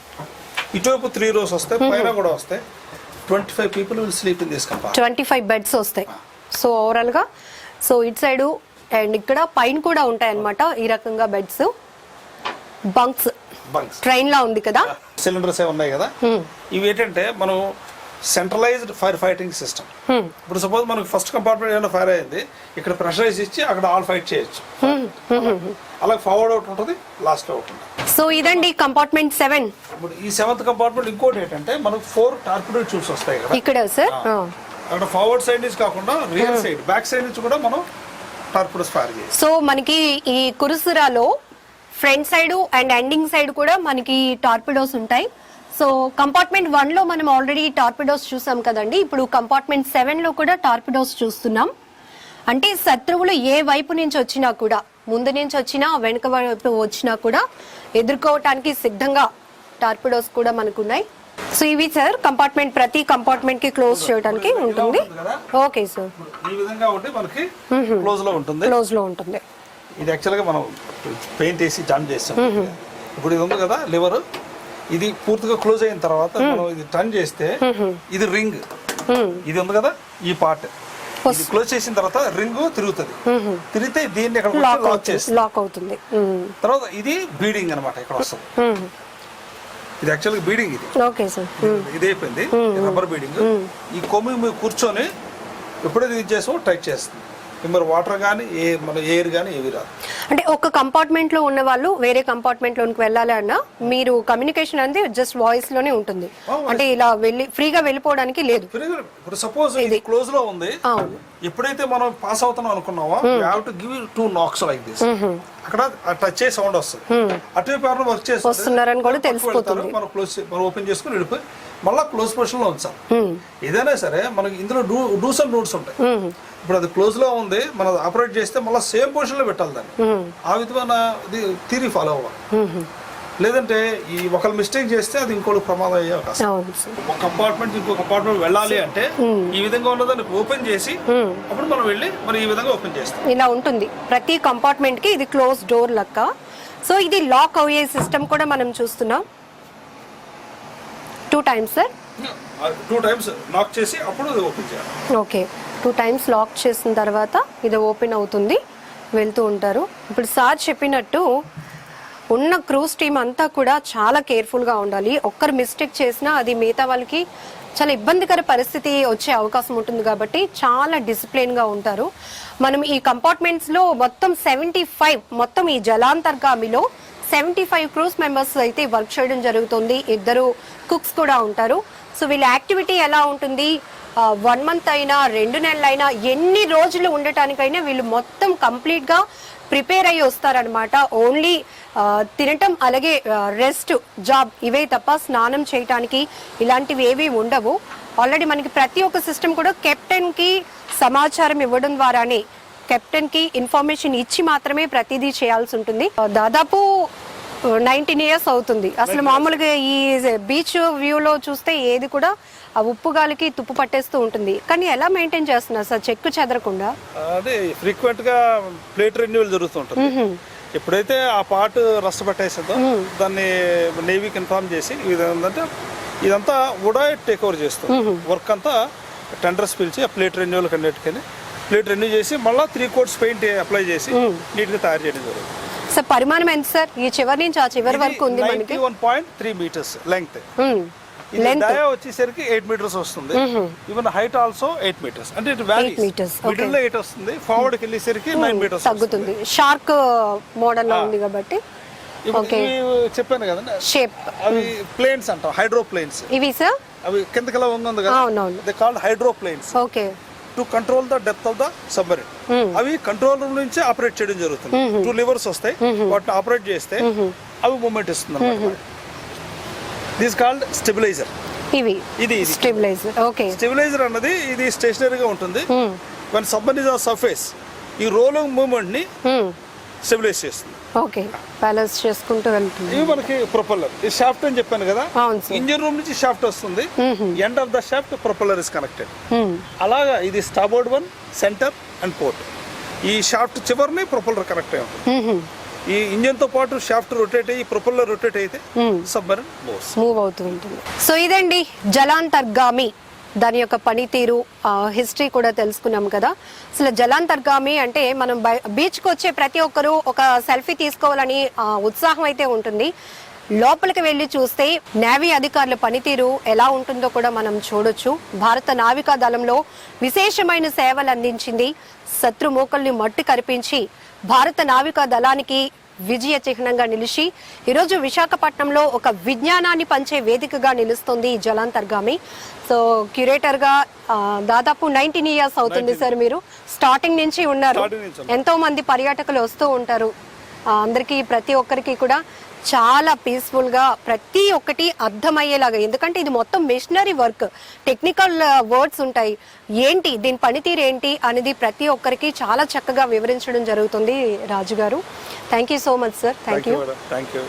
ఇటువైపు 3 rows వస్తాయి, పైన కూడా వస్తాయి. 25 people will sleep in this compartment. 25 beds వస్తాయి. సో ఓవరాల్ గా సో ఇటు సైడ్ అండ్ ఇక్కడ పైన కూడా ఉంటాయి అన్నమాట ఈ రకంగా బెడ్స్. బంక్స్ ట్రైన్ లా ఉంది కదా, సిలిండర్స్ ఏ ఉన్నాయి కదా. ఇవి ఏంటంటే మనం సెంట్రలైజ్డ్ ఫైర్ ఫైటింగ్ సిస్టమ్. ఇప్పుడు సపోజ్ మనకు ఫస్ట్ కంపార్ట్మెంట్ ఏమైనా ఫైర్ అయింది, ఇక్కడ ప్రెషరైజ్ ఇచ్చి అక్కడ ఆల్ ఫైట్ చేయొచ్చు. అలా ఫార్వర్డ్ అవుట్ ఉంటుంది, లాస్ట్ అవుట్ ఉంటుంది. సో ఇదండి కంపార్ట్మెంట్ 7. ఇప్పుడు ఈ 7th కంపార్ట్మెంట్ ఇంకోటి ఏంటంటే మనకు 4 టార్పిడో ట్యూబ్స్ వస్తాయి కదా ఇక్కడ సార్. అక్కడ ఫార్వర్డ్ సైడ్ నుంచి కాకుండా రియర్ సైడ్ బ్యాక్ సైడ్ నుంచి కూడా మనం టార్పిడోస్ ఫైర్ చేయాలి. సో మనకి ఈ కురుసురాలో front side and ending side కూడా మనకి టార్పిడోస్ ఉంటాయి. సో కంపార్ట్మెంట్ 1 లో మనం ఆల్రెడీ టార్పిడోస్ చూసాం కదండి, ఇప్పుడు కంపార్ట్మెంట్ 7 లో కూడా టార్పిడోస్ చూస్తున్నాం. అంటే శత్రువులు ఏ వైపు నుంచి వచ్చినా కూడా, ముందు నుంచి వచ్చినా వెనుక వైపు వచ్చినా కూడా ఎదుర్కోవటానికి సిద్ధంగా టార్పిడోస్ కూడా మనకున్నాయి. సో ఇవి సార్ కంపార్ట్మెంట్, ప్రతి కంపార్ట్మెంట్ కి క్లోజ్ చేయడానికి ఉంటుంది. ఓకే సార్, ఈ విధంగా ఉంటే మనకి క్లోజ్ లో ఉంటుంది. క్లోజ్ లో ఉంటుంది. ఇది యాక్చువల్ గా మనం పెయింట్ వేసి జామ్ చేస్తాం. ఇప్పుడు ఇది ఉంది కదా లివర్, ఇది పూర్తిగా క్లోజ్ అయిన తర్వాత మనం ఇది టర్న్ చేస్తే ఇది రింగ్, ఇది ఉంది కదా ఈ పార్ట్ క్లోజ్ చేసిన తర్వాత రింగ్ తిరుగుతుంది. తిరిగితే దీన్ని ఇక్కడ లాక్ అవుతుంది. తర్వాత ఇది బీడింగ్ అన్నమాట, ఇక్కడ వస్తుంది. ఇది యాక్చువల్గా బీడింగ్, ఇది ఓకే సార్, ఇది అయిపోయింది రబ్బర్ బీడింగ్. ఈ కొమ్మి మీరు కూర్చొని ఎప్పుడైతే ఇది చేసామో టైట్ చేస్తుంది. మరి వాటర్ కానీ మన ఎయిర్ కానీ ఏవి రాదు. అంటే ఒక కంపార్ట్మెంట్ లో ఉన్న వాళ్ళు వేరే కంపార్ట్మెంట్ లోకి వెళ్ళాలి అన్నా మీరు కమ్యూనికేషన్ అనేది జస్ట్ వాయిస్ లోనే ఉంటుంది. అంటే ఇలా వెళ్ళి ఫ్రీగా వెళ్ళిపోవడానికి లేదు. ఇప్పుడు సపోజ్ ఇది క్లోజ్ లో ఉంది, ఎప్పుడైతే మనం పాస్ అవుతున్నాం అనుకున్నామో you have to give 2 knocks like this. అక్కడ టచ్ చేసే సౌండ్ వస్తుంది. అటువైపు ఎవరైనా వర్క్ చేసి వస్తున్నారని కూడా తెలిసిపోతుంది. మనం క్లోజ్ ఓపెన్ చేసుకుని వెళ్ళిపోయి మళ్ళీ క్లోజ్ పొజిషన్ లో ఉంచాలి. ఏదైనా సరే మనకి ఇందులో డూస్ అండ్ రూట్స్ ఉంటాయి. ఇప్పుడు అది క్లోజ్ లో ఉంది, మనం ఆపరేట్ చేస్తే మళ్ళీ సేమ్ పొజిషన్ లో పెట్టాలి దాన్ని. ఆ విధమైన థియరీ ఫాలో అవ్వాలి. లేదంటే ఈ ఒకరు మిస్టేక్ చేస్తే అది ఇంకోటి ప్రమాదం అయ్యే అవకాశం. ఒక కంపార్ట్మెంట్ ఇంకో కంపార్ట్మెంట్ వెళ్ళాలి అంటే ఈ విధంగా ఉన్నదాన్ని ఓపెన్ చేసి అప్పుడు మనం వెళ్ళి మరి ఈ విధంగా ఓపెన్ చేస్తాం. ఇలా ఉంటుంది ప్రతి కంపార్ట్మెంట్ కి. ఇది క్లోజ్ డోర్ లెక్క. సో ఇది లాక్ అయ్యే సిస్టమ్ కూడా మనం చూస్తున్నాం. 2 times సార్, 2 times లాక్ చేసి అప్పుడు ఓపెన్ చేయాలి. ఓకే, 2 times లాక్ చేసిన తర్వాత ఇది ఓపెన్ అవుతుంది, వెళ్తూ ఉంటారు. ఇప్పుడు సార్ చెప్పినట్టు ఉన్న క్రూజ్ టీమ్ అంతా కూడా చాలా కేర్ఫుల్గా ఉండాలి. ఒక్కరు మిస్టేక్ చేసినా అది మిగతా వాళ్ళకి చాలా ఇబ్బందికర పరిస్థితి వచ్చే అవకాశం ఉంటుంది కాబట్టి చాలా డిసిప్లిన్గా ఉంటారు. మనం ఈ కంపార్ట్మెంట్స్లో మొత్తం 75 మొత్తం ఈ జలాంతర్గామిలో 75 క్రూజ్ మెంబర్స్ అయితే వర్క్ చేయడం జరుగుతుంది. 2 కుక్స్ కూడా ఉంటారు. సో వీళ్ళ యాక్టివిటీ ఎలా ఉంటుంది, 1 month అయినా 2 నెలలైనా ఎన్ని రోజులు ఉండటానికైనా వీళ్ళు మొత్తం కంప్లీట్గా ప్రిపేర్ అయ్యి వస్తారనమాట. ఓన్లీ తినటం అలాగే రెస్ట్ జాబ్ ఇవే తప్ప స్నానం చేయటానికి ఇలాంటివి ఏవి ఉండవు. ఆల్రెడీ మనకి ప్రతి ఒక్క సిస్టమ్ కూడా కెప్టెన్కి సమాచారం ఇవ్వడం ద్వారానే, కెప్టెన్కి ఇన్ఫర్మేషన్ ఇచ్చి మాత్రమే ప్రతిదీ చేయాల్సి ఉంటుంది. దాదాపు 19 years అవుతుంది. అసలు మామూలుగా ఈ బీచ్ వ్యూలో చూస్తే ఏది కూడా ఆ ఉప్పు గాలికి తుప్పు పట్టేస్తూ ఉంటుంది. కానీ ఎలా మెయింటైన్ చేస్తున్నారు సార్ చెక్కు చెదరకుండా? అదే ఫ్రీక్వెంట్ గా ప్లేట్ రెన్యూవల్ జరుగుతుంటుంది. ఎప్పుడైతే ఆ పార్ట్ రస్ట్ పట్టేసిందో దాన్ని నేవీకి ఇన్ఫార్మ్ చేసి ఏంటంటే ఇదంతా కూడా టేక్ ఓవర్ చేస్తుంది. వర్క్ అంతా టెండర్స్ పిలిచి ఆ ప్లేట్ రెన్యూవల్ కండక్ట్కి ప్లేట్ రెన్యూ చేసి మళ్ళీ 3 coats పెయింట్ అప్లై చేసి నీట్గా తయారు చేయడం జరుగుతుంది. సార్ పరిమాణం ఎంత సార్? ఈ చివరి నుంచి ఆ చివరి వరకు ఉంది మనకి 91.3 meters లెంగ్త్. డయా వచ్చేసరికి 8 meters వస్తుంది. Even height also 8 meters. అంటే ఇట్ వారీస్. మిడిల్ లో 8 వస్తుంది, ఫార్వర్డ్ కి వెళ్ళేసరికి 9 meters తగ్గుతుంది. షార్క్ మోడల్ లో ఉంది కాబట్టి. ఓకే, చెప్పాను కదండి షేప్. అవి ప్లేన్స్ అంటాం, హైడ్రో ప్లేన్స్. ఇవి సార్ అవి కిందకి ఉంది కదా, they called hydroplanes. Okay, to control the depth of the submarine. అవి కంట్రోల్ రూమ్ నుంచి ఆపరేట్ చేయడం జరుగుతుంది. 2 levers వస్తాయి, వాటిని ఆపరేట్ చేస్తే అవి మూమెంట్ ఇస్తుంది. This called stabiliser. ఇది స్టెబిలైజర్. ఓకే, స్టెబిలైజర్ అన్నది ఇది స్టేషనరీగా ఉంటుంది. One submarine is on surface, ఈ రోలింగ్ మూవ్మెంట్ ని స్టెబిలైజ్ చేస్తుంది. ఓకే, బ్యాలెన్స్ చేసుకుంటూ వెళ్తుంది. ఇవి మనకి ప్రొపెల్లర్. ఈ షాఫ్ట్ అని చెప్పాను కదా, ఇంజిన్ రూమ్ నుంచి షాఫ్ట్ వస్తుంది. End of the shaft propeller is connected. అలాగా ఇది స్టార్బోర్డ్ 1, సెంటర్ అండ్ పోర్ట్. ఈ షాఫ్ట్ చివరిని ప్రొపెల్లర్ కనెక్ట్ అయి ఉంటుంది. ఈ ఇంజిన్ తో పాటు షాఫ్ట్ రొటేట్ అయ్యి ప్రొపెల్లర్ రొటేట్ అయితే సబ్మరీన్ మూవ్ అవుతూ ఉంటుంది. సో ఇదండి జలాంతర్గామి, దాని యొక్క పనితీరు, హిస్టరీ కూడా తెలుసుకున్నాం కదా. అసలు జలాంతర్గామి అంటే మనం బీచ్కి వచ్చే ప్రతి ఒక్కరూ ఒక సెల్ఫీ తీసుకోవాలని ఉత్సాహం అయితే ఉంటుంది. లోపలికి వెళ్ళి చూస్తే నేవీ అధికారుల పనితీరు ఎలా ఉంటుందో కూడా మనం చూడొచ్చు. భారత నావికా దళంలో విశేషమైన సేవలు అందించింది. శత్రు మూకల్ని మట్టి కరిపించి భారత నావికా దళానికి విజయ చిహ్నంగా నిలిచి ఈరోజు విశాఖపట్నంలో ఒక విజ్ఞానాన్ని పంచే వేదికగా నిలుస్తుంది ఈ జలాంతర్గామి. సో క్యూరేటర్ గా దాదాపు 19 years అవుతుంది సార్. మీరు స్టార్టింగ్ నుంచి ఉన్నారు. ఎంతో మంది పర్యాటకులు వస్తూ ఉంటారు. అందరికీ ప్రతి ఒక్కరికి కూడా చాలా పీస్ఫుల్ గా ప్రతి ఒక్కటి అర్థమయ్యేలాగా, ఎందుకంటే ఇది మొత్తం మిషనరీ వర్క్, టెక్నికల్ వర్డ్స్ ఉంటాయి. ఏంటి దీని పనితీరు ఏంటి అనేది ప్రతి ఒక్కరికి చాలా చక్కగా వివరించడం జరుగుతుంది రాజు గారు. Thank you so much sir. Thank you.